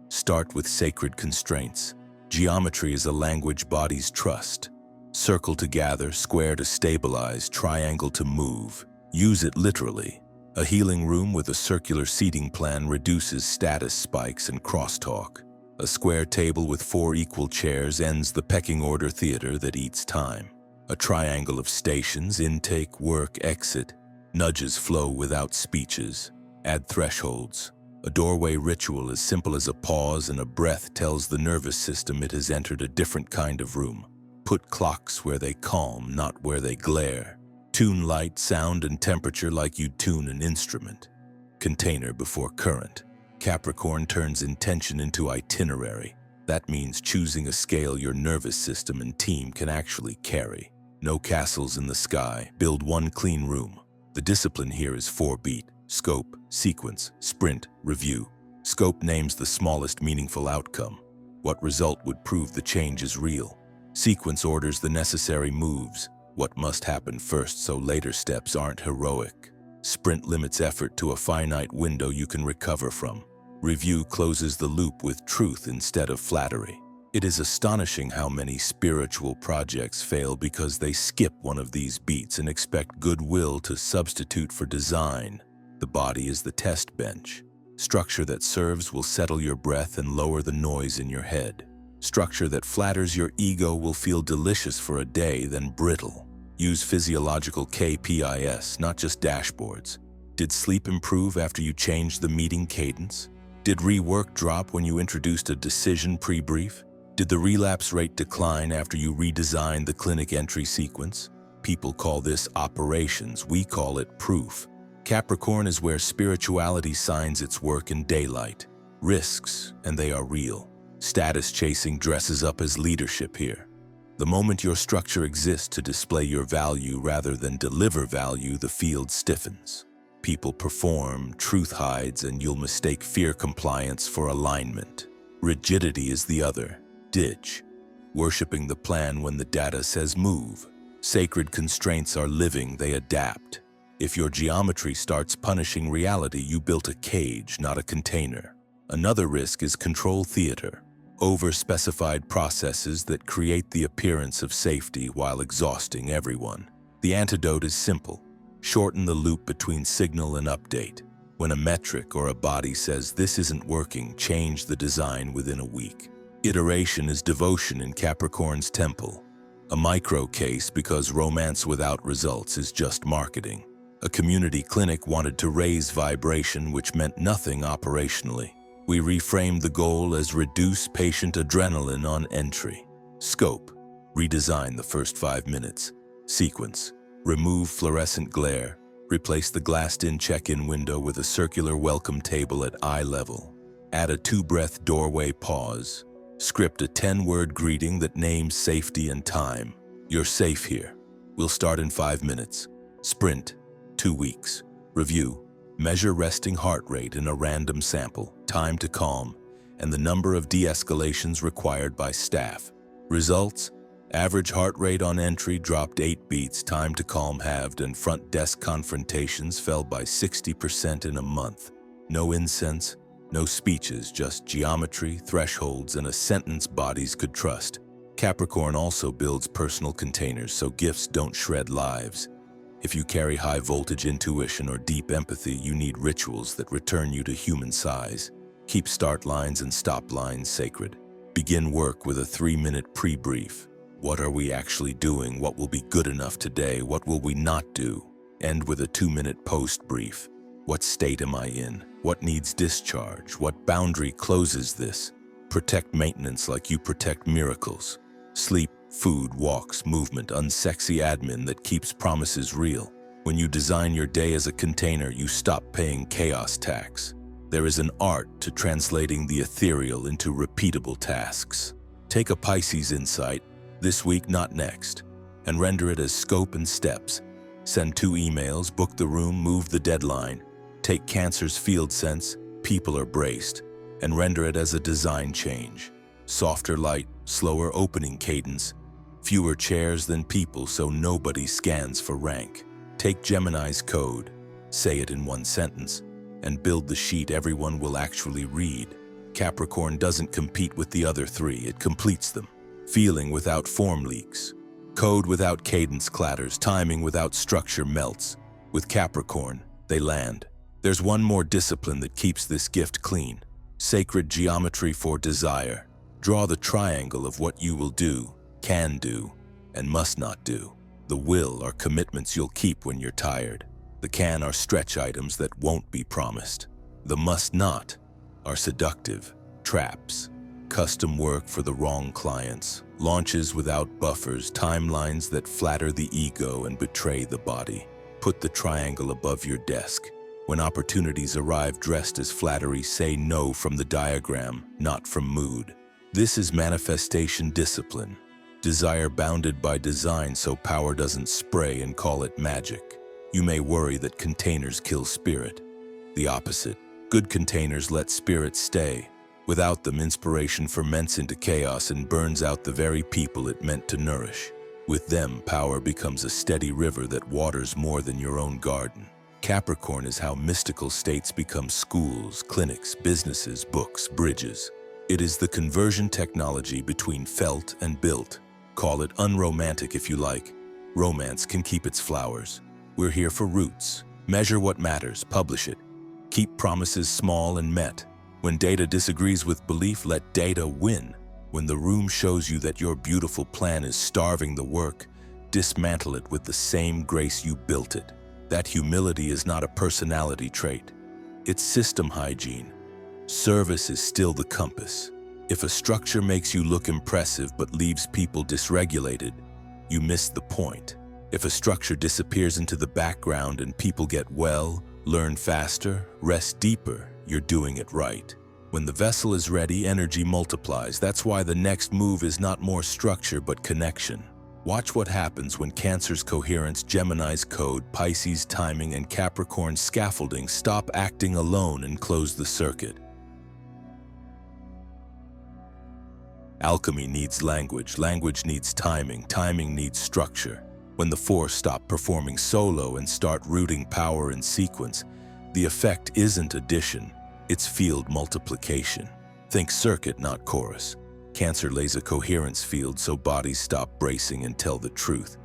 Start with sacred constraints. Geometry is a language bodies trust. Circle to gather, square to stabilize, triangle to move. Use it literally. A healing room with a circular seating plan reduces status spikes and crosstalk. A square table with 4 equal chairs ends the pecking order theater that eats time. A triangle of stations, intake, work, exit. Nudges flow without speeches. Add thresholds. A doorway ritual as simple as a pause and a breath tells the nervous system it has entered a different kind of room. Put clocks where they calm, not where they glare. Tune light, sound, and temperature like you'd tune an instrument. Container before current. Capricorn turns intention into itinerary. That means choosing a scale your nervous system and team can actually carry. No castles in the sky. Build one clean room. The discipline here is 4-beat. Scope, sequence, sprint, review. Scope names the smallest meaningful outcome. What result would prove the change is real? Sequence orders the necessary moves. What must happen first so later steps aren't heroic. Sprint limits effort to a finite window you can recover from. Review closes the loop with truth instead of flattery. It is astonishing how many spiritual projects fail because they skip one of these beats and expect goodwill to substitute for design. The body is the test bench. Structure that serves will settle your breath and lower the noise in your head. Structure that flatters your ego will feel delicious for a day, then brittle. Use physiological KPIs, not just dashboards. Did sleep improve after you changed the meeting cadence? Did rework drop when you introduced a decision pre-brief? Did the relapse rate decline after you redesigned the clinic entry sequence? People call this operations, we call it proof. Capricorn is where spirituality signs its work in daylight. Risks, and they are real. Status chasing dresses up as leadership here. The moment your structure exists to display your value rather than deliver value, the field stiffens. People perform, truth hides, and you'll mistake fear compliance for alignment. Rigidity is the other. Ditch. Worshipping the plan when the data says move. Sacred constraints are living, they adapt. If your geometry starts punishing reality, you built a cage, not a container. Another risk is control theater. over-specified processes that create the appearance of safety while exhausting everyone. The antidote is simple. Shorten the loop between signal and update. When a metric or a body says this isn't working, change the design within a week. Iteration is devotion in Capricorn's temple. A micro case because romance without results is just marketing. A community clinic wanted to raise vibration, which meant nothing operationally. We reframed the goal as reduce patient adrenaline on entry. Scope, redesign the first 5 minutes. Sequence, remove fluorescent glare. Replace the glassed-in check-in window with a circular welcome table at eye level. Add a 2-breath doorway pause. Script a 10-word greeting that names safety and time. You're safe here. We'll start in 5 minutes. Sprint, 2 weeks. Review, measure resting heart rate in a random sample, time to calm, and the number of de-escalations required by staff. Results, average heart rate on entry dropped 8 beats, time to calm halved, and front desk confrontations fell by 60% in a month. No incense, no speeches, just geometry, thresholds, and a sentence bodies could trust. Capricorn also builds personal containers so gifts don't shred lives. If you carry high-voltage intuition or deep empathy, you need rituals that return you to human size. Keep start lines and stop lines sacred. Begin work with a 3-minute pre-brief. What are we actually doing? What will be good enough today? What will we not do? End with a 2-minute post-brief. What state am I in? What needs discharge? What boundary closes this? Protect maintenance like you protect miracles. Sleep, food, walks, movement, unsexy admin that keeps promises real. When you design your day as a container, you stop paying chaos tax. There is an art to translating the ethereal into repeatable tasks. Take a Pisces insight, this week, not next, and render it as scope and steps. Send 2 emails, book the room, move the deadline. Take Cancer's field sense, people are braced, and render it as a design change. Softer light, slower opening cadence, fewer chairs than people so nobody scans for rank. Take Gemini's code, say it in 1 sentence, and build the sheet everyone will actually read. Capricorn doesn't compete with the other 3, it completes them. Feeling without form leaks. Code without cadence clatters, timing without structure melts. With Capricorn, they land. There's one more discipline that keeps this gift clean. Sacred geometry for desire. Draw the triangle of what you will do, can do, and must not do. The will are commitments you'll keep when you're tired. The can are stretch items that won't be promised. The must not are seductive traps. Custom work for the wrong clients. Launches without buffers, timelines that flatter the ego and betray the body. Put the triangle above your desk. When opportunities arrive dressed as flattery, say no from the diagram, not from mood. This is manifestation discipline. Desire bounded by design so power doesn't spray and call it magic. You may worry that containers kill spirit. The opposite. Good containers let spirit stay. Without them, inspiration ferments into chaos and burns out the very people it meant to nourish. With them, power becomes a steady river that waters more than your own garden. Capricorn is how mystical states become schools, clinics, businesses, books, bridges. It is the conversion technology between felt and built. Call it unromantic if you like. Romance can keep its flowers. We're here for roots. Measure what matters, publish it. Keep promises small and met. When data disagrees with belief, let data win. When the room shows you that your beautiful plan is starving the work, dismantle it with the same grace you built it. That humility is not a personality trait. It's system hygiene. Service is still the compass. If a structure makes you look impressive but leaves people dysregulated, you miss the point. If a structure disappears into the background and people get well, learn faster, rest deeper, you're doing it right. When the vessel is ready, energy multiplies. That's why the next move is not more structure but connection. Watch what happens when Cancer's coherence, Gemini's code, Pisces timing, and Capricorn's scaffolding stop acting alone and close the circuit. Alchemy needs language, language needs timing, timing needs structure. When the four stop performing solo and start rooting power in sequence, the effect isn't addition, it's field multiplication. Think circuit, not chorus. Cancer lays a coherence field so bodies stop bracing and tell the truth.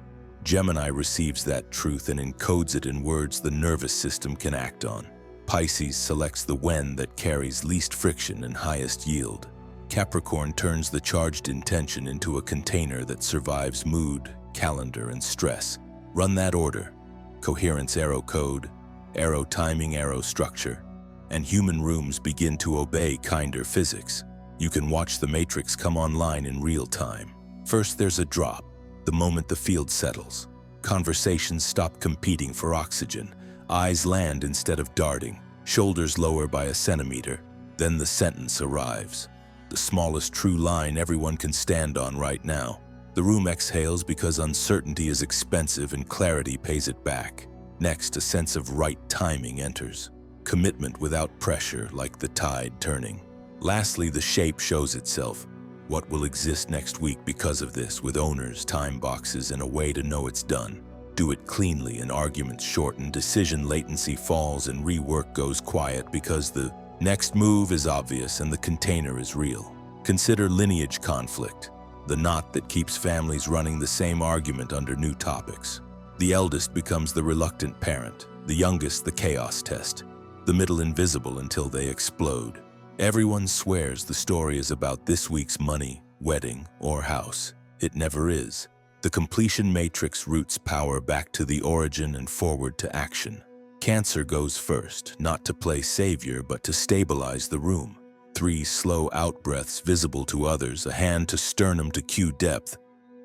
Gemini receives that truth and encodes it in words the nervous system can act on. Pisces selects the when that carries least friction and highest yield. Capricorn turns the charged intention into a container that survives mood, calendar, and stress. Run that order: coherence arrow code, arrow timing arrow structure, and human rooms begin to obey kinder physics. You can watch the matrix come online in real time. First, there's a drop, the moment the field settles. Conversations stop competing for oxygen. Eyes land instead of darting, shoulders lower by a centimeter. Then the sentence arrives. The smallest true line everyone can stand on right now. The room exhales because uncertainty is expensive and clarity pays it back. Next, a sense of right timing enters. Commitment without pressure, like the tide turning. Lastly, the shape shows itself. What will exist next week because of this, with owners, time boxes, and a way to know it's done. Do it cleanly and arguments shorten, decision latency falls, and rework goes quiet because the next move is obvious and the container is real. Consider lineage conflict, the knot that keeps families running the same argument under new topics. The eldest becomes the reluctant parent, the youngest the chaos test, the middle invisible until they explode. Everyone swears the story is about this week's money, wedding, or house. It never is. The completion matrix routes power back to the origin and forward to action. Cancer goes first, not to play savior, but to stabilize the room. 3 slow out-breaths visible to others, a hand to sternum to cue depth.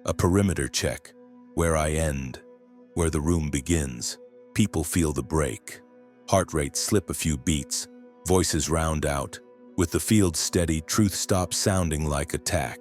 A perimeter check, where I end, where the room begins. People feel the break. Heart rates slip a few beats, voices round out. With the field steady, truth stops sounding like attack.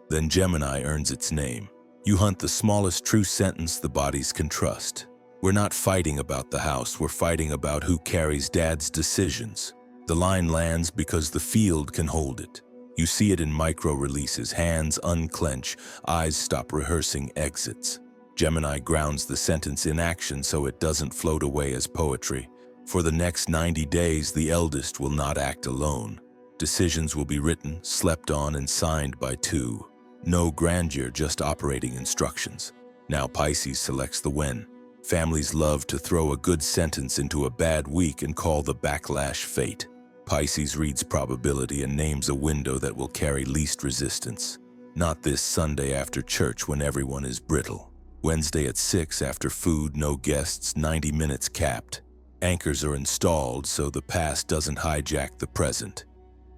Then Gemini earns its name. You hunt the smallest true sentence the bodies can trust. We're not fighting about the house, we're fighting about who carries dad's decisions. The line lands because the field can hold it. You see it in micro-releases, hands unclench, eyes stop rehearsing exits. Gemini grounds the sentence in action so it doesn't float away as poetry. For the next 90 days, the eldest will not act alone. Decisions will be written, slept on, and signed by 2. No grandeur, just operating instructions. Now Pisces selects the when. Families love to throw a good sentence into a bad week and call the backlash fate. Pisces reads probability and names a window that will carry least resistance. Not this Sunday after church when everyone is brittle. Wednesday at 6 after food, no guests, 90 minutes capped. Anchors are installed so the past doesn't hijack the present.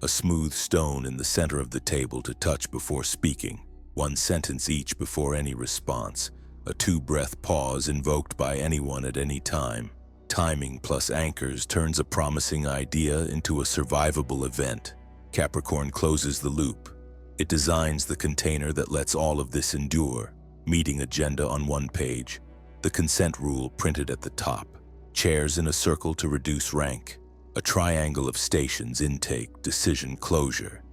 A smooth stone in the center of the table to touch before speaking. 1 sentence each before any response. A 2-breath pause invoked by anyone at any time. Timing plus anchors turns a promising idea into a survivable event. Capricorn closes the loop. It designs the container that lets all of this endure. Meeting agenda on 1 page. The consent rule printed at the top. Chairs in a circle to reduce rank. A triangle of stations: intake, decision, closure.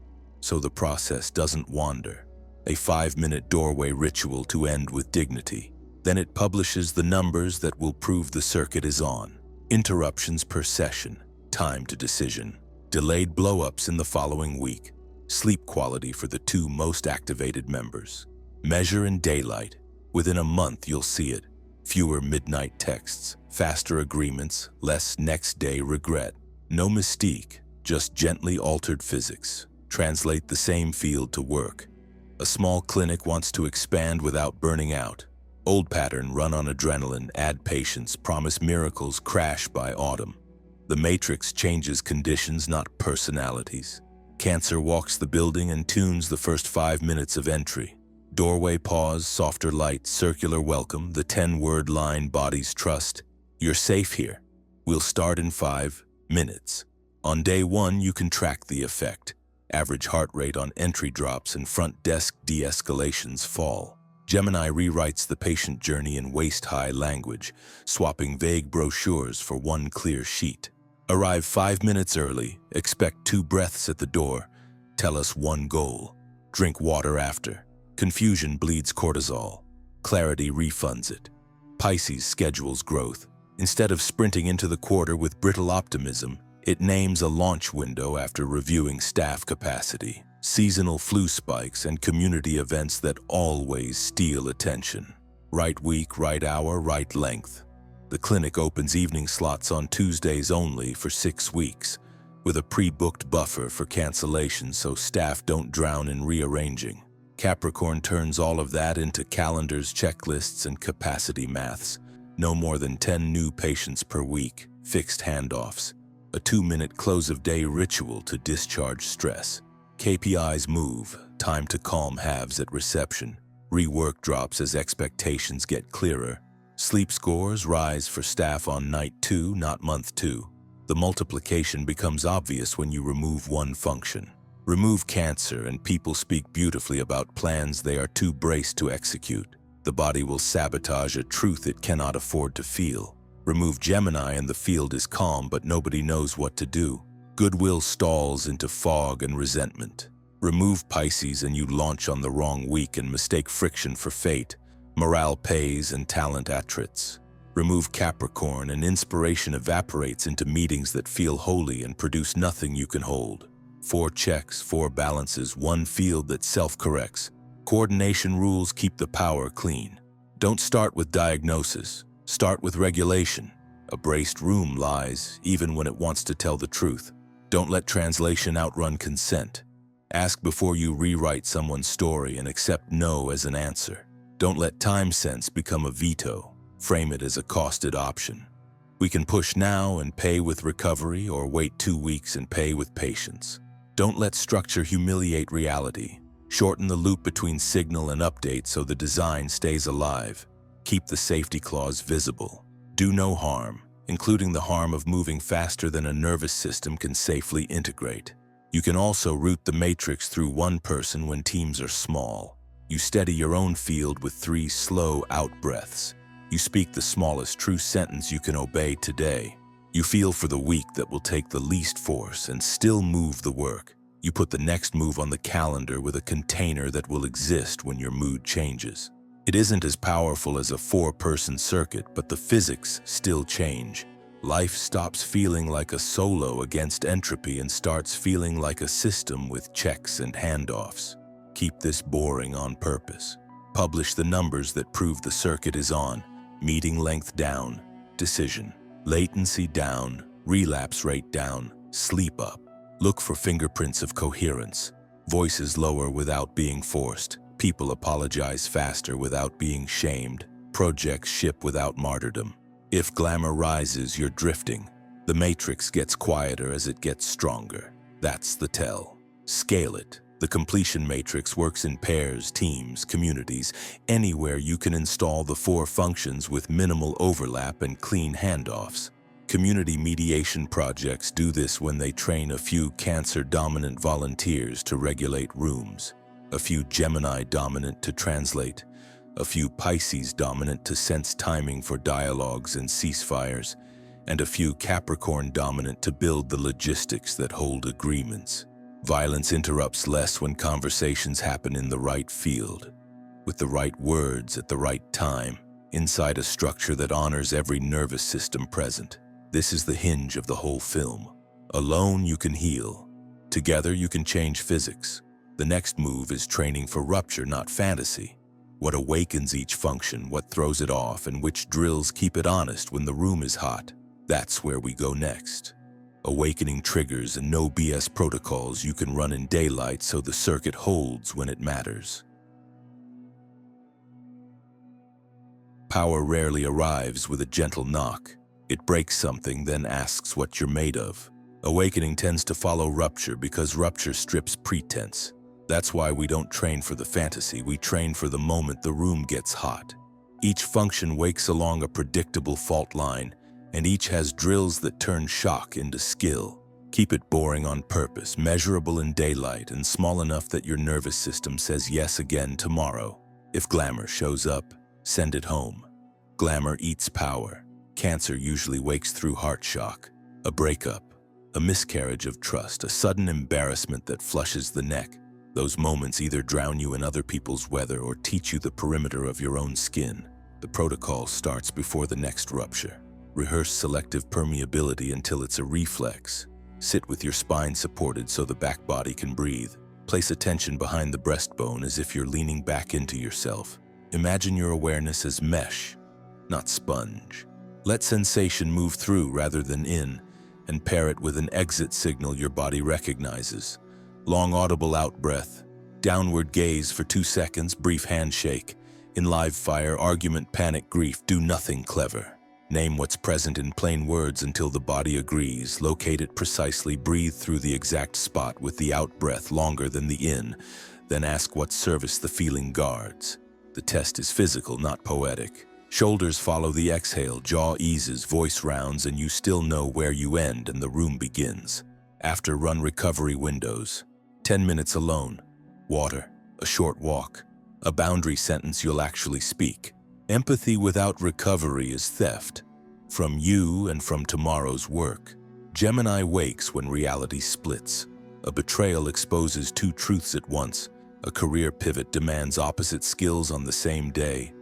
So the process doesn't wander. A 5-minute doorway ritual to end with dignity. Then it publishes the numbers that will prove the circuit is on. Interruptions per session, time to decision. Delayed blow-ups in the following week. Sleep quality for the 2 most activated members. Measure in daylight. Within a month you'll see it. Fewer midnight texts, faster agreements, less next day regret. No mystique, just gently altered physics. Translate the same field to work. A small clinic wants to expand without burning out. Old pattern, run on adrenaline, add patience, promise miracles, crash by autumn. The matrix changes conditions, not personalities. Cancer walks the building and tunes the first 5 minutes of entry. Doorway pause, softer light, circular welcome, the 10-word line bodies trust. You're safe here. We'll start in 5 minutes. On day 1, you can track the effect. Average heart rate on entry drops and front desk de-escalations fall. Gemini rewrites the patient journey in waist-high language, swapping vague brochures for 1 clear sheet. Arrive 5 minutes early, expect 2 breaths at the door. Tell us 1 goal. Drink water after. Confusion bleeds cortisol. Clarity refunds it. Pisces schedules growth. Instead of sprinting into the quarter with brittle optimism, it names a launch window after reviewing staff capacity. seasonal flu spikes, and community events that always steal attention. Right week, right hour, right length. The clinic opens evening slots on Tuesdays only for 6 weeks, with a pre-booked buffer for cancellation so staff don't drown in rearranging. Capricorn turns all of that into calendars, checklists, and capacity maths. No more than 10 new patients per week, fixed handoffs, a 2-minute close-of-day ritual to discharge stress. KPIs move, time to calm halves at reception. Rework drops as expectations get clearer. Sleep scores rise for staff on night 2, not month 2. The multiplication becomes obvious when you remove one function. Remove Cancer and people speak beautifully about plans they are too braced to execute. The body will sabotage a truth it cannot afford to feel. Remove Gemini and the field is calm, but nobody knows what to do. Goodwill stalls into fog and resentment. Remove Pisces and you launch on the wrong week and mistake friction for fate. Morale pays and talent attrits. Remove Capricorn and inspiration evaporates into meetings that feel holy and produce nothing you can hold. 4 checks, 4 balances, 1 field that self-corrects. Coordination rules keep the power clean. Don't start with diagnosis. Start with regulation. A braced room lies, even when it wants to tell the truth. Don't let translation outrun consent. Ask before you rewrite someone's story and accept no as an answer. Don't let time sense become a veto. Frame it as a costed option. We can push now and pay with recovery, or wait 2 weeks and pay with patience. Don't let structure humiliate reality. Shorten the loop between signal and update so the design stays alive. Keep the safety clause visible. Do no harm, including the harm of moving faster than a nervous system can safely integrate. You can also route the matrix through one person when teams are small. You steady your own field with 3 slow out-breaths. You speak the smallest true sentence you can obey today. You feel for the week that will take the least force and still move the work. You put the next move on the calendar with a container that will exist when your mood changes. It isn't as powerful as a 4-person circuit, but the physics still change. Life stops feeling like a solo against entropy and starts feeling like a system with checks and handoffs. Keep this boring on purpose. Publish the numbers that prove the circuit is on. Meeting length down, decision. Latency down, relapse rate down, sleep up. Look for fingerprints of coherence. Voices lower without being forced. People apologize faster without being shamed. Projects ship without martyrdom. If glamour rises, you're drifting. The matrix gets quieter as it gets stronger. That's the tell. Scale it. The completion matrix works in pairs, teams, communities, anywhere you can install the 4 functions with minimal overlap and clean handoffs. Community mediation projects do this when they train a few Cancer-dominant volunteers to regulate rooms, a few Gemini-dominant to translate, a few Pisces-dominant to sense timing for dialogues and ceasefires, and a few Capricorn-dominant to build the logistics that hold agreements. Violence interrupts less when conversations happen in the right field, with the right words at the right time, inside a structure that honors every nervous system present. This is the hinge of the whole film. Alone you can heal. Together you can change physics. The next move is training for rupture, not fantasy. What awakens each function, what throws it off, and which drills keep it honest when the room is hot. That's where we go next. Awakening triggers and no BS protocols you can run in daylight so the circuit holds when it matters. Power rarely arrives with a gentle knock. It breaks something, then asks what you're made of. Awakening tends to follow rupture because rupture strips pretense. That's why we don't train for the fantasy, we train for the moment the room gets hot. Each function wakes along a predictable fault line, and each has drills that turn shock into skill. Keep it boring on purpose, measurable in daylight, and small enough that your nervous system says yes again tomorrow. If glamour shows up, send it home. Glamour eats power. Cancer usually wakes through heart shock. A breakup, a miscarriage of trust, a sudden embarrassment that flushes the neck. Those moments either drown you in other people's weather or teach you the perimeter of your own skin. The protocol starts before the next rupture. Rehearse selective permeability until it's a reflex. Sit with your spine supported so the back body can breathe. Place attention behind the breastbone as if you're leaning back into yourself. Imagine your awareness as mesh, not sponge. Let sensation move through rather than in, and pair it with an exit signal your body recognizes. Long audible out-breath, downward gaze for 2 seconds, brief handshake. In live fire, argument, panic, grief, do nothing clever. Name what's present in plain words until the body agrees. Locate it precisely, breathe through the exact spot with the out-breath longer than the in, then ask what service the feeling guards. The test is physical, not poetic. Shoulders follow the exhale, jaw eases, voice rounds, and you still know where you end and the room begins. After, run recovery windows. 10 minutes alone. Water. A short walk. A boundary sentence you'll actually speak. Empathy without recovery is theft. From you and from tomorrow's work. Gemini wakes when reality splits. A betrayal exposes 2 truths at once. A career pivot demands opposite skills on the same day.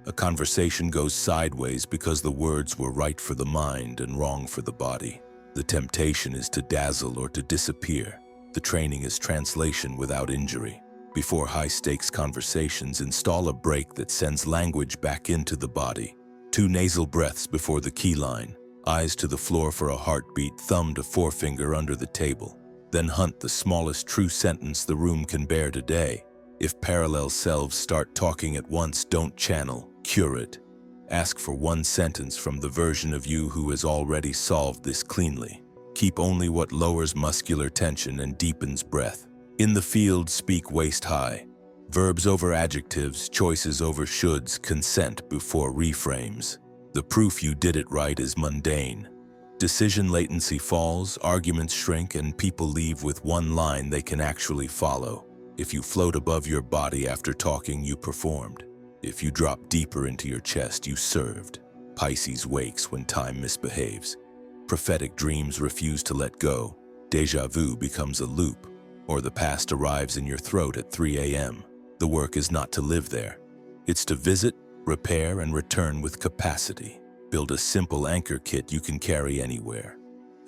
A conversation goes sideways because the words were right for the mind and wrong for the body. The temptation is to dazzle or to disappear. The training is translation without injury. Before high-stakes conversations, install a break that sends language back into the body. 2 nasal breaths before the key line. Eyes to the floor for a heartbeat, thumb to forefinger under the table. Then hunt the smallest true sentence the room can bear today. If parallel selves start talking at once, don't channel, cure it. Ask for 1 sentence from the version of you who has already solved this cleanly. Keep only what lowers muscular tension and deepens breath. In the field, speak waist high. Verbs over adjectives, choices over shoulds, consent before reframes. The proof you did it right is mundane. Decision latency falls, arguments shrink, and people leave with 1 line they can actually follow. If you float above your body after talking, you performed. If you drop deeper into your chest, you served. Pisces wakes when time misbehaves. Prophetic dreams refuse to let go. Deja vu becomes a loop. Or the past arrives in your throat at 3 a.m. The work is not to live there. It's to visit, repair, and return with capacity. Build a simple anchor kit you can carry anywhere.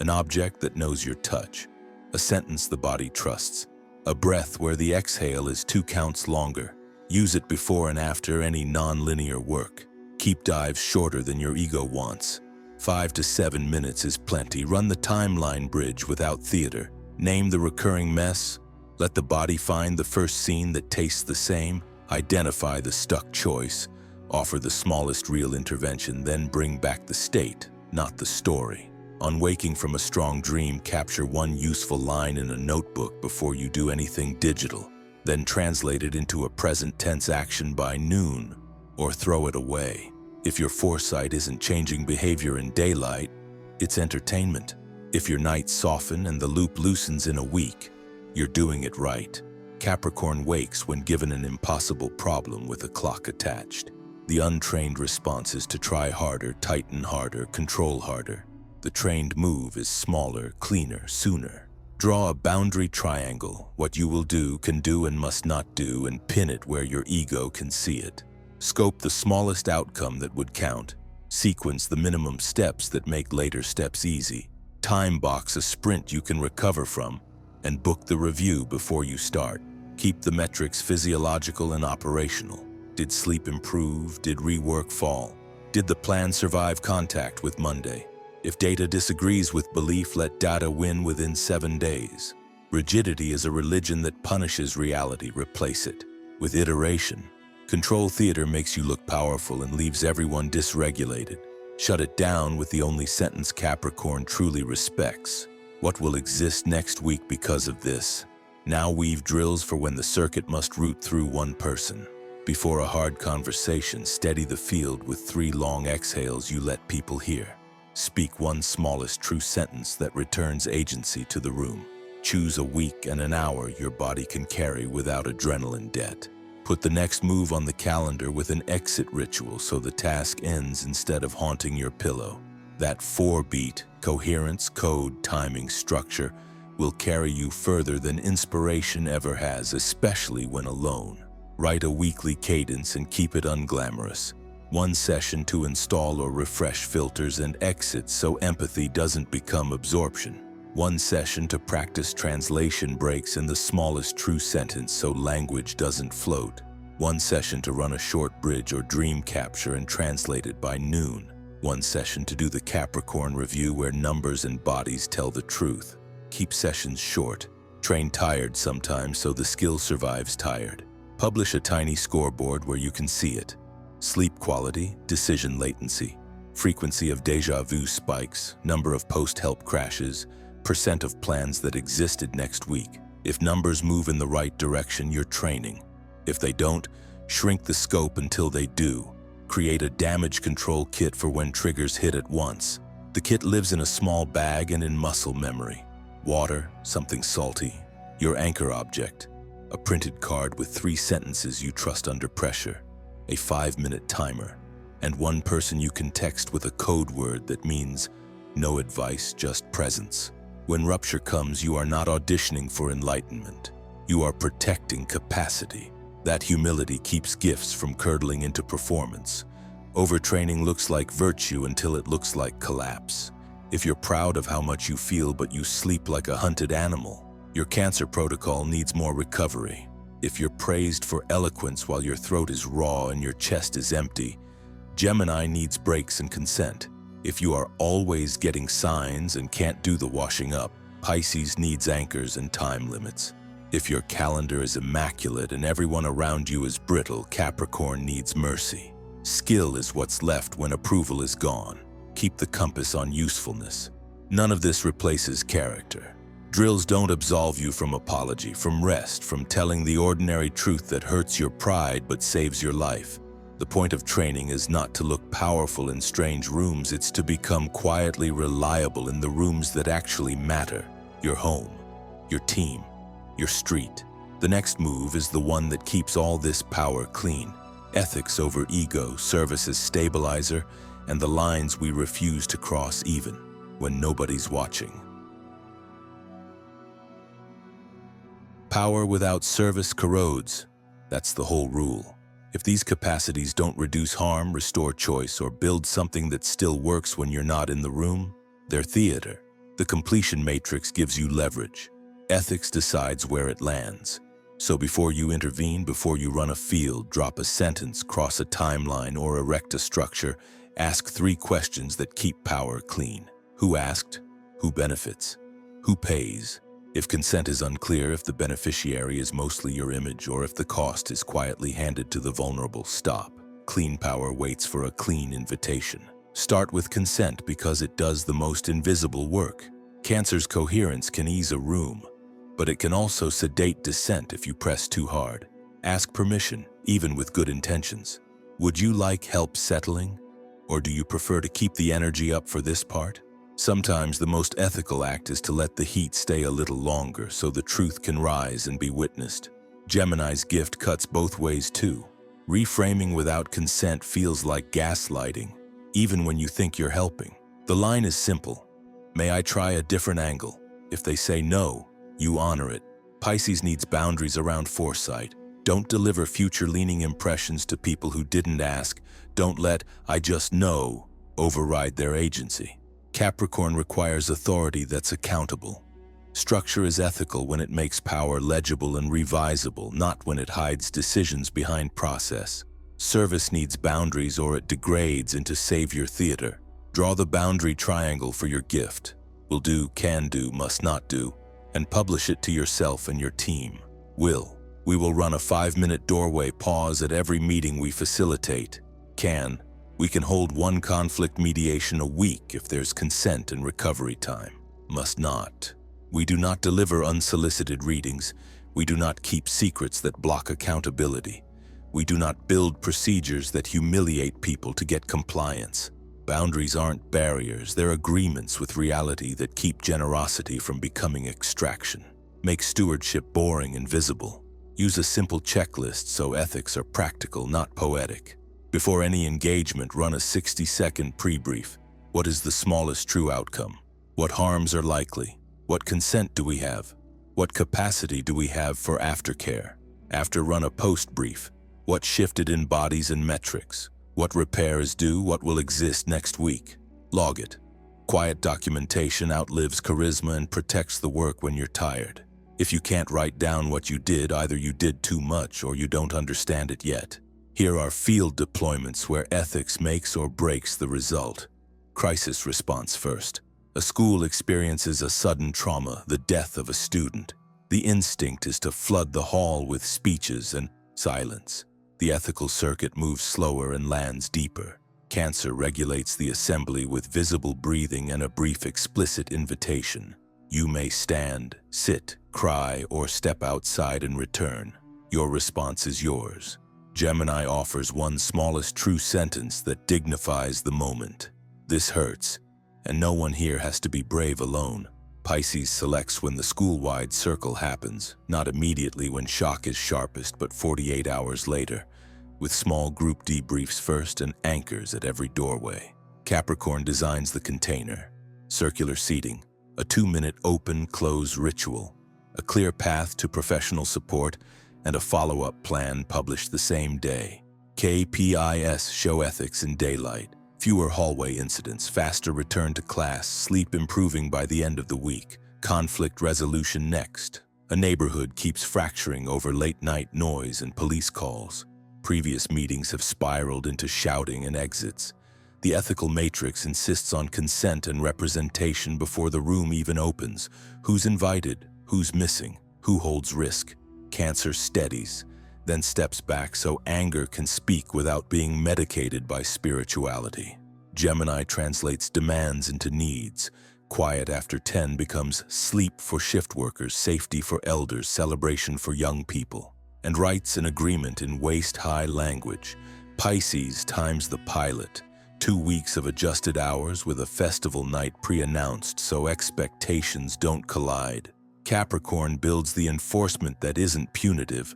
An object that knows your touch. A sentence the body trusts. A breath where the exhale is 2 counts longer. Use it before and after any non-linear work. Keep dives shorter than your ego wants. 5 to 7 minutes is plenty. Run the timeline bridge without theater. Name the recurring mess. Let the body find the first scene that tastes the same. Identify the stuck choice. Offer the smallest real intervention, then bring back the state, not the story. On waking from a strong dream, capture 1 useful line in a notebook before you do anything digital. Then translate it into a present tense action by noon, or throw it away. If your foresight isn't changing behavior in daylight, it's entertainment. If your nights soften and the loop loosens in a week, you're doing it right. Capricorn wakes when given an impossible problem with a clock attached. The untrained response is to try harder, tighten harder, control harder. The trained move is smaller, cleaner, sooner. Draw a boundary triangle, what you will do, can do, and must not do, and pin it where your ego can see it. Scope the smallest outcome that would count. Sequence the minimum steps that make later steps easy. Time box a sprint you can recover from, and book the review before you start. Keep the metrics physiological and operational. Did sleep improve? Did rework fall? Did the plan survive contact with Monday? If data disagrees with belief, let data win within 7 days. Rigidity is a religion that punishes reality. Replace it with iteration. Control theater makes you look powerful and leaves everyone dysregulated. Shut it down with the only sentence Capricorn truly respects. What will exist next week because of this? Now weave drills for when the circuit must route through 1 person. Before a hard conversation, steady the field with 3 long exhales you let people hear. Speak 1 smallest true sentence that returns agency to the room. Choose a week and an hour your body can carry without adrenaline debt. Put the next move on the calendar with an exit ritual so the task ends instead of haunting your pillow. That 4-beat, coherence, code, timing, structure will carry you further than inspiration ever has, especially when alone. Write a weekly cadence and keep it unglamorous. 1 session to install or refresh filters and exits so empathy doesn't become absorption. 1 session to practice translation breaks in the smallest true sentence so language doesn't float. 1 session to run a short bridge or dream capture and translate it by noon. 1 session to do the Capricorn review where numbers and bodies tell the truth. Keep sessions short. Train tired sometimes so the skill survives tired. Publish a tiny scoreboard where you can see it. Sleep quality, decision latency, frequency of déjà vu spikes, number of post-help crashes, % of plans that existed next week. If numbers move in the right direction, you're training. If they don't, shrink the scope until they do. Create a damage control kit for when triggers hit at once. The kit lives in a small bag and in muscle memory. Water, something salty, your anchor object, a printed card with 3 sentences you trust under pressure, a 5-minute timer, and 1 person you can text with a code word that means no advice, just presence. When rupture comes, you are not auditioning for enlightenment. You are protecting capacity. That humility keeps gifts from curdling into performance. Overtraining looks like virtue until it looks like collapse. If you're proud of how much you feel but you sleep like a hunted animal, your cancer protocol needs more recovery. If you're praised for eloquence while your throat is raw and your chest is empty, Gemini needs breaks and consent. If you are always getting signs and can't do the washing up, Pisces needs anchors and time limits. If your calendar is immaculate and everyone around you is brittle, Capricorn needs mercy. Skill is what's left when approval is gone. Keep the compass on usefulness. None of this replaces character. Drills don't absolve you from apology, from rest, from telling the ordinary truth that hurts your pride but saves your life. The point of training is not to look powerful in strange rooms, it's to become quietly reliable in the rooms that actually matter. Your home, your team, your street. The next move is the one that keeps all this power clean. Ethics over ego, service as stabilizer, and the lines we refuse to cross even when nobody's watching. Power without service corrodes. That's the whole rule. If these capacities don't reduce harm, restore choice, or build something that still works when you're not in the room, they're theater. The completion matrix gives you leverage. Ethics decides where it lands. So before you intervene, before you run a field, drop a sentence, cross a timeline, or erect a structure, ask 3 questions that keep power clean. Who asked? Who benefits? Who pays? If consent is unclear, if the beneficiary is mostly your image, or if the cost is quietly handed to the vulnerable, stop. Clean power waits for a clean invitation. Start with consent because it does the most invisible work. Cancer's coherence can ease a room, but it can also sedate dissent if you press too hard. Ask permission, even with good intentions. Would you like help settling? Or do you prefer to keep the energy up for this part? Sometimes the most ethical act is to let the heat stay a little longer so the truth can rise and be witnessed. Gemini's gift cuts both ways too. Reframing without consent feels like gaslighting, even when you think you're helping. The line is simple. May I try a different angle? If they say no, you honor it. Pisces needs boundaries around foresight. Don't deliver future-leaning impressions to people who didn't ask. Don't let "I just know" override their agency. Capricorn requires authority that's accountable. Structure is ethical when it makes power legible and revisable, not when it hides decisions behind process. Service needs boundaries or it degrades into savior theater. Draw the boundary triangle for your gift. Will do, can do, must not do, and publish it to yourself and your team. We will run a 5-minute doorway pause at every meeting we facilitate. We can hold 1 conflict mediation a week if there's consent and recovery time. Must not. We do not deliver unsolicited readings. We do not keep secrets that block accountability. We do not build procedures that humiliate people to get compliance. Boundaries aren't barriers, they're agreements with reality that keep generosity from becoming extraction. Make stewardship boring and visible. Use a simple checklist so ethics are practical, not poetic. Before any engagement, run a 60-second pre-brief. What is the smallest true outcome? What harms are likely? What consent do we have? What capacity do we have for aftercare? After, run a post-brief. What shifted in bodies and metrics? What repair is due? What will exist next week? Log it. Quiet documentation outlives charisma and protects the work when you're tired. If you can't write down what you did, either you did too much or you don't understand it yet. Here are field deployments where ethics makes or breaks the result. Crisis response first. A school experiences a sudden trauma, the death of a student. The instinct is to flood the hall with speeches and silence. The ethical circuit moves slower and lands deeper. Cancer regulates the assembly with visible breathing and a brief explicit invitation. You may stand, sit, cry, or step outside and return. Your response is yours. Gemini offers one smallest true sentence that dignifies the moment. This hurts, and no one here has to be brave alone. Pisces selects when the school-wide circle happens, not immediately when shock is sharpest, but 48 hours later, with small group debriefs first and anchors at every doorway. Capricorn designs the container. Circular seating, a 2-minute open-close ritual, a clear path to professional support, and a follow-up plan published the same day. KPIS show ethics in daylight. Fewer hallway incidents, faster return to class, sleep improving by the end of the week, conflict resolution next. A neighborhood keeps fracturing over late-night noise and police calls. Previous meetings have spiraled into shouting and exits. The ethical matrix insists on consent and representation before the room even opens. Who's invited? Who's missing? Who holds risk? Cancer steadies, then steps back so anger can speak without being medicated by spirituality. Gemini translates demands into needs. Quiet after 10 becomes sleep for shift workers, safety for elders, celebration for young people, and writes an agreement in waist-high language. Pisces times the pilot. 2 weeks of adjusted hours with a festival night pre-announced so expectations don't collide. Capricorn builds the enforcement that isn't punitive.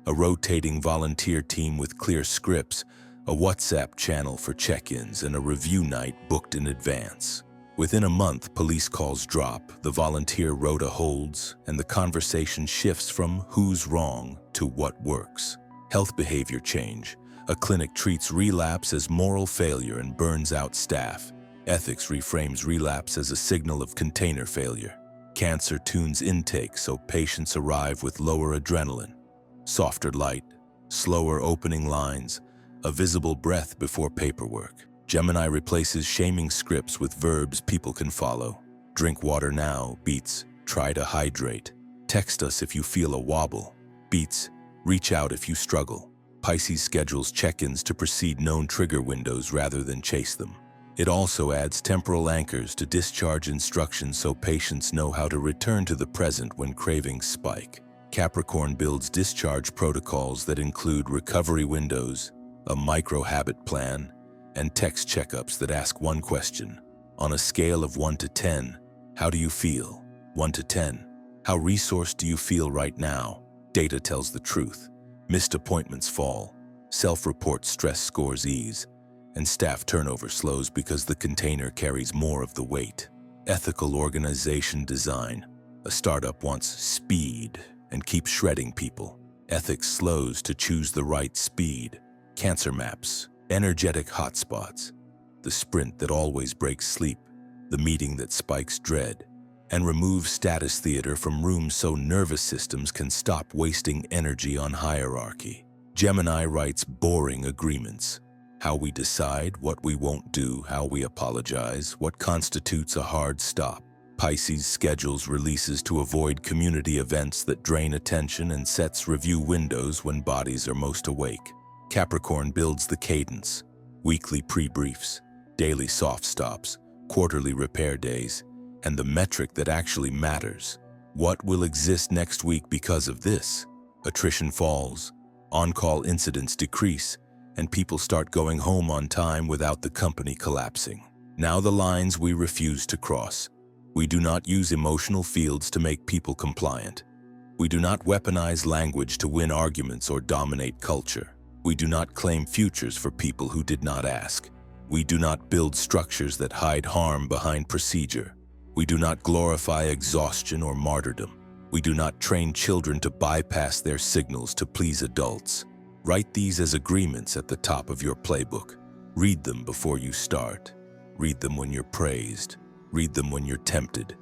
A rotating volunteer team with clear scripts, a WhatsApp channel for check-ins, and a review night booked in advance. Within a month, police calls drop, the volunteer rota holds, and the conversation shifts from who's wrong to what works. Health behavior change. A clinic treats relapse as moral failure and burns out staff. Ethics reframes relapse as a signal of container failure. Cancer tunes intake so patients arrive with lower adrenaline. Softer light, slower opening lines, a visible breath before paperwork. Gemini replaces shaming scripts with verbs people can follow. Drink water now beats try to hydrate. Text us if you feel a wobble beats reach out if you struggle. Pisces schedules check-ins to precede known trigger windows rather than chase them. It also adds temporal anchors to discharge instructions so patients know how to return to the present when cravings spike. Capricorn builds discharge protocols that include recovery windows, a micro-habit plan, and text checkups that ask one question. On a scale of 1 to 10, how do you feel? 1 to 10, how resourced do you feel right now? Data tells the truth. Missed appointments fall, self-report stress scores ease, and staff turnover slows because the container carries more of the weight. Ethical organization design. A startup wants speed and keeps shredding people. Ethics slows to choose the right speed. Cancer maps. Energetic hotspots. The sprint that always breaks sleep. The meeting that spikes dread. And removes status theater from rooms so nervous systems can stop wasting energy on hierarchy. Gemini writes boring agreements. How we decide, what we won't do, how we apologize, what constitutes a hard stop. Pisces schedules releases to avoid community events that drain attention and sets review windows when bodies are most awake. Capricorn builds the cadence. Weekly pre-briefs, daily soft stops, quarterly repair days, and the metric that actually matters. What will exist next week because of this? Attrition falls, on-call incidents decrease, and people start going home on time without the company collapsing. Now the lines we refuse to cross. We do not use emotional fields to make people compliant. We do not weaponize language to win arguments or dominate culture. We do not claim futures for people who did not ask. We do not build structures that hide harm behind procedure. We do not glorify exhaustion or martyrdom. We do not train children to bypass their signals to please adults. Write these as agreements at the top of your playbook. Read them before you start. Read them when you're praised. Read them when you're tempted.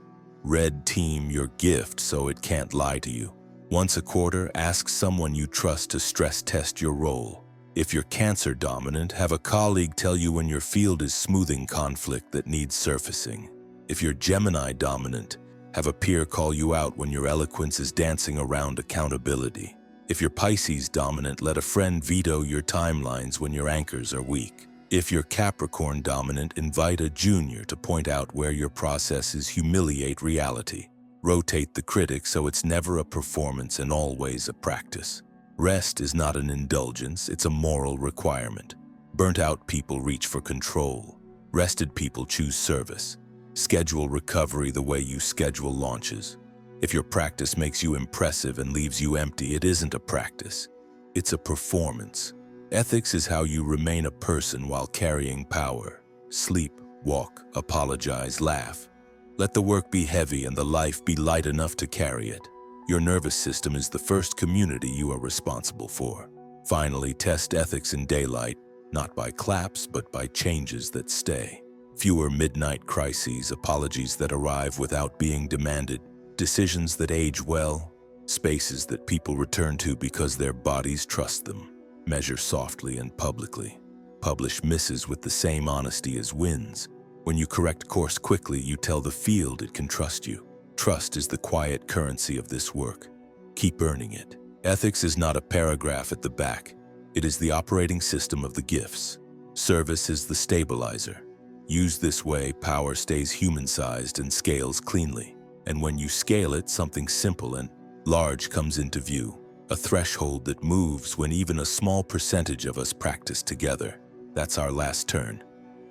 Red team your gift so it can't lie to you. Once a quarter, ask someone you trust to stress test your role. If you're Cancer dominant, have a colleague tell you when your field is smoothing conflict that needs surfacing. If you're Gemini dominant, have a peer call you out when your eloquence is dancing around accountability. If you're Pisces dominant, let a friend veto your timelines when your anchors are weak. If you're Capricorn dominant, invite a junior to point out where your processes humiliate reality. Rotate the critic so it's never a performance and always a practice. Rest is not an indulgence, it's a moral requirement. Burnt-out people reach for control. Rested people choose service. Schedule recovery the way you schedule launches. If your practice makes you impressive and leaves you empty, it isn't a practice. It's a performance. Ethics is how you remain a person while carrying power. Sleep, walk, apologize, laugh. Let the work be heavy and the life be light enough to carry it. Your nervous system is the first community you are responsible for. Finally, test ethics in daylight, not by claps, but by changes that stay. Fewer midnight crises, apologies that arrive without being demanded, decisions that age well, spaces that people return to because their bodies trust them. Measure softly and publicly. Publish misses with the same honesty as wins. When you correct course quickly, you tell the field it can trust you. Trust is the quiet currency of this work. Keep earning it. Ethics is not a paragraph at the back. It is the operating system of the gifts. Service is the stabilizer. Used this way, power stays human-sized and scales cleanly. And when you scale it, something simple and large comes into view. A threshold that moves when even a small percentage of us practice together. That's our last turn.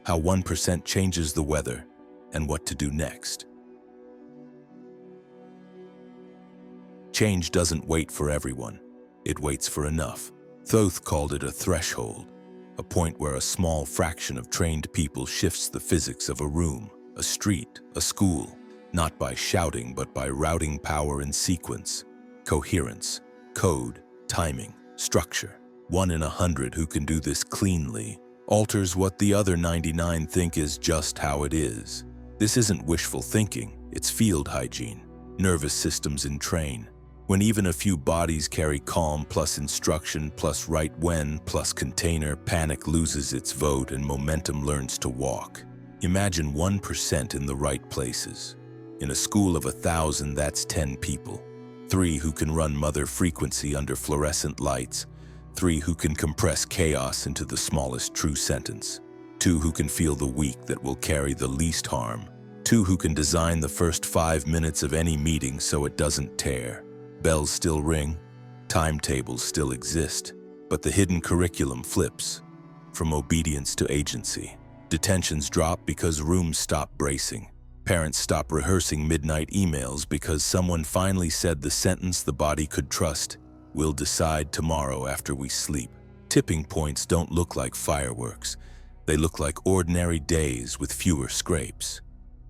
How 1% changes the weather and what to do next. Change doesn't wait for everyone. It waits for enough. Thoth called it a threshold, a point where a small fraction of trained people shifts the physics of a room, a street, a school, not by shouting but by routing power in sequence, coherence, code, timing, structure. 1 in 100 who can do this cleanly alters what the other 99 think is just how it is. This isn't wishful thinking, it's field hygiene. Nervous systems in train. When even a few bodies carry calm plus instruction plus right when plus container, panic loses its vote and momentum learns to walk. Imagine 1% in the right places. In a school of 1,000, that's 10 people. 3 who can run mother frequency under fluorescent lights. 3 who can compress chaos into the smallest true sentence. 2 who can feel the weak that will carry the least harm. 2 who can design the first 5 minutes of any meeting so it doesn't tear. Bells still ring, timetables still exist, but the hidden curriculum flips from obedience to agency. Detentions drop because rooms stop bracing. Parents stop rehearsing midnight emails because someone finally said the sentence the body could trust. We'll decide tomorrow after we sleep. Tipping points don't look like fireworks. They look like ordinary days with fewer scrapes.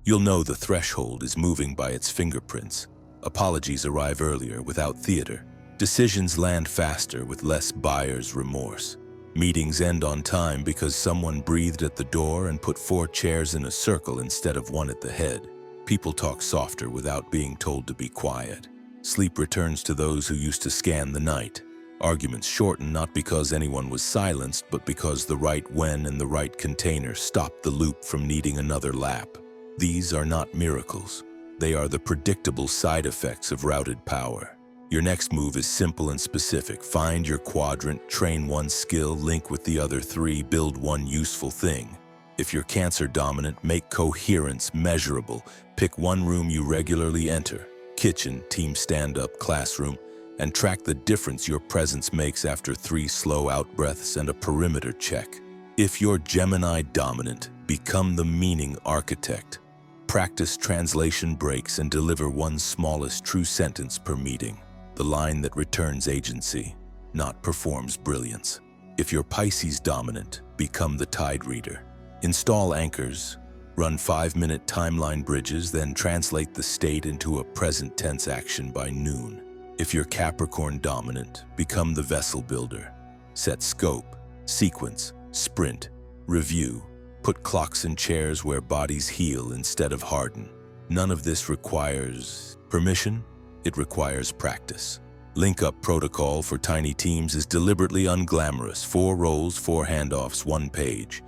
You'll know the threshold is moving by its fingerprints. Apologies arrive earlier without theater. Decisions land faster with less buyer's remorse. Meetings end on time because someone breathed at the door and put 4 chairs in a circle instead of 1 at the head. People talk softer without being told to be quiet. Sleep returns to those who used to scan the night. Arguments shorten not because anyone was silenced, but because the right when and the right container stopped the loop from needing another lap. These are not miracles. They are the predictable side effects of routed power. Your next move is simple and specific. Find your quadrant, train 1 skill, link with the other 3, build 1 useful thing. If you're Cancer dominant, make coherence measurable. Pick 1 room you regularly enter, kitchen, team stand-up, classroom, and track the difference your presence makes after 3 slow out-breaths and a perimeter check. If you're Gemini dominant, become the meaning architect. Practice translation breaks and deliver 1 smallest true sentence per meeting. The line that returns agency, not performs brilliance. If you're Pisces dominant, become the tide reader. Install anchors, run 5-minute timeline bridges, then translate the state into a present tense action by noon. If you're Capricorn dominant, become the vessel builder. Set scope, sequence, sprint, review, Put clocks in chairs where bodies heal instead of harden. None of this requires permission, it requires practice. Link-up protocol for tiny teams is deliberately unglamorous. 4 roles, 4 handoffs, 1 page.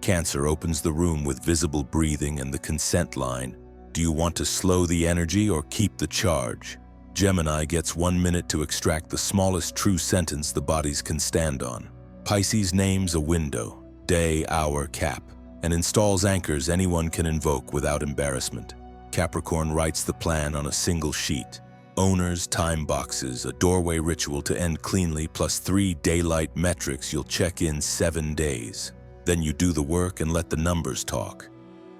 Cancer opens the room with visible breathing and the consent line. Do you want to slow the energy or keep the charge? Gemini gets 1 minute to extract the smallest true sentence the bodies can stand on. Pisces names a window, day, hour, cap, and installs anchors anyone can invoke without embarrassment. Capricorn writes the plan on a single sheet. Owners, time boxes, a doorway ritual to end cleanly, plus 3 daylight metrics you'll check in 7 days. Then you do the work and let the numbers talk.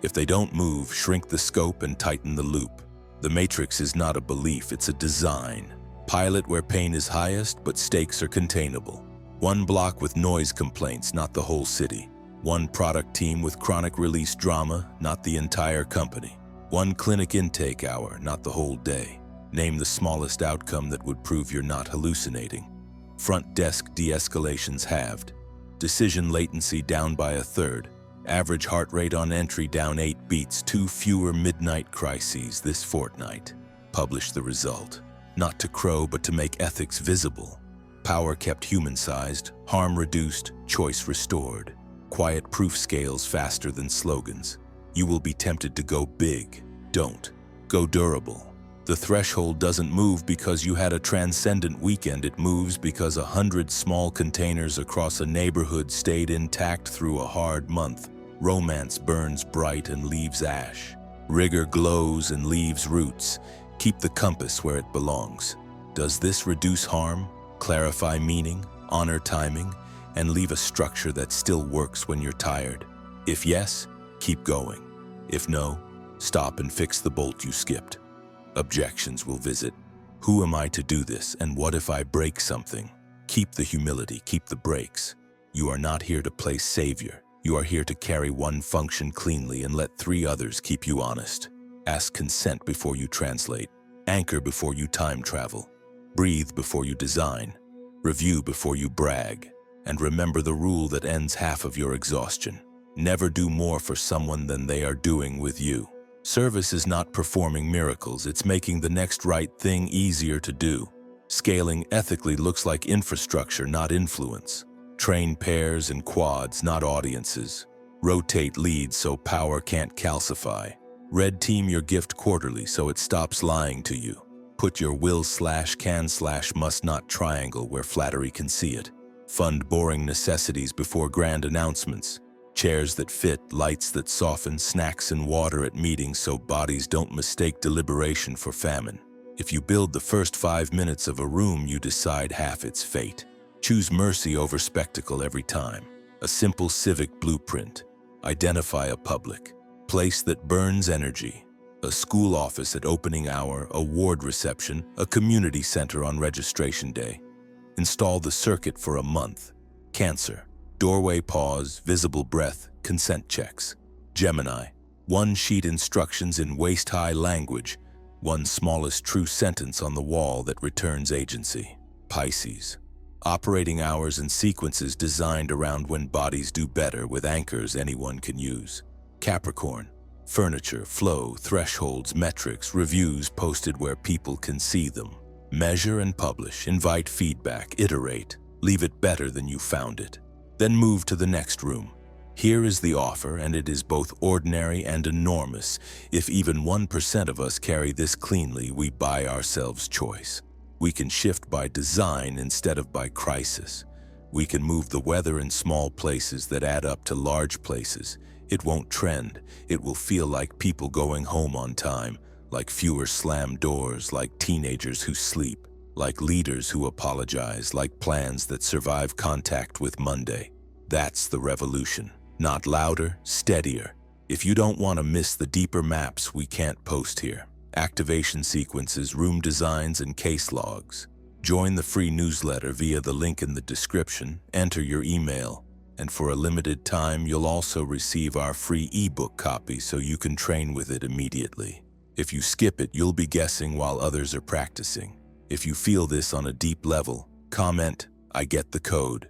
If they don't move, shrink the scope and tighten the loop. The matrix is not a belief, it's a design. Pilot where pain is highest, but stakes are containable. 1 block with noise complaints, not the whole city. 1 product team with chronic release drama, not the entire company. 1 clinic intake hour, not the whole day. Name the smallest outcome that would prove you're not hallucinating. Front desk de-escalations halved. Decision latency down by 1/3. Average heart rate on entry down 8 beats. 2 fewer midnight crises this fortnight. Publish the result. Not to crow, but to make ethics visible. Power kept human-sized, harm reduced, choice restored. Quiet proof scales faster than slogans. You will be tempted to go big. Don't. Go durable. The threshold doesn't move because you had a transcendent weekend. It moves because 100 small containers across a neighborhood stayed intact through a hard month. Romance burns bright and leaves ash. Rigor glows and leaves roots. Keep the compass where it belongs. Does this reduce harm, clarify meaning, honor timing, and leave a structure that still works when you're tired? If yes, keep going. If no, stop and fix the bolt you skipped. Objections will visit. Who am I to do this, and what if I break something? Keep the humility, keep the brakes. You are not here to play savior. You are here to carry 1 function cleanly and let 3 others keep you honest. Ask consent before you translate. Anchor before you time travel. Breathe before you design. Review before you brag. And remember the rule that ends half of your exhaustion. Never do more for someone than they are doing with you. Service is not performing miracles, it's making the next right thing easier to do. Scaling ethically looks like infrastructure, not influence. Train pairs and quads, not audiences. Rotate leads so power can't calcify. Red team your gift quarterly so it stops lying to you. Put your will/can/must not triangle where flattery can see it. Fund boring necessities before grand announcements. Chairs that fit, lights that soften, snacks and water at meetings so bodies don't mistake deliberation for famine. If you build the first 5 minutes of a room, you decide half its fate. Choose mercy over spectacle every time. A simple civic blueprint. Identify a public place that burns energy. A school office at opening hour, a ward reception, a community center on registration day. Install the circuit for a month. Cancer. Doorway pause, visible breath, consent checks. Gemini. 1 sheet instructions in waist-high language. 1 smallest true sentence on the wall that returns agency. Pisces. Operating hours and sequences designed around when bodies do better with anchors anyone can use. Capricorn. Furniture, flow, thresholds, metrics, reviews posted where people can see them. Measure and publish, invite feedback, iterate. Leave it better than you found it. Then move to the next room. Here is the offer, and it is both ordinary and enormous. If even 1% of us carry this cleanly, we buy ourselves choice. We can shift by design instead of by crisis. We can move the weather in small places that add up to large places. It won't trend. It will feel like people going home on time, like fewer slammed doors, like teenagers who sleep, like leaders who apologize, like plans that survive contact with Monday. That's the revolution. Not louder, steadier. If you don't want to miss the deeper maps we can't post here. Activation sequences, room designs, and case logs. Join the free newsletter via the link in the description, enter your email, and for a limited time you'll also receive our free ebook copy so you can train with it immediately. If you skip it, you'll be guessing while others are practicing. If you feel this on a deep level, comment, "I get the code."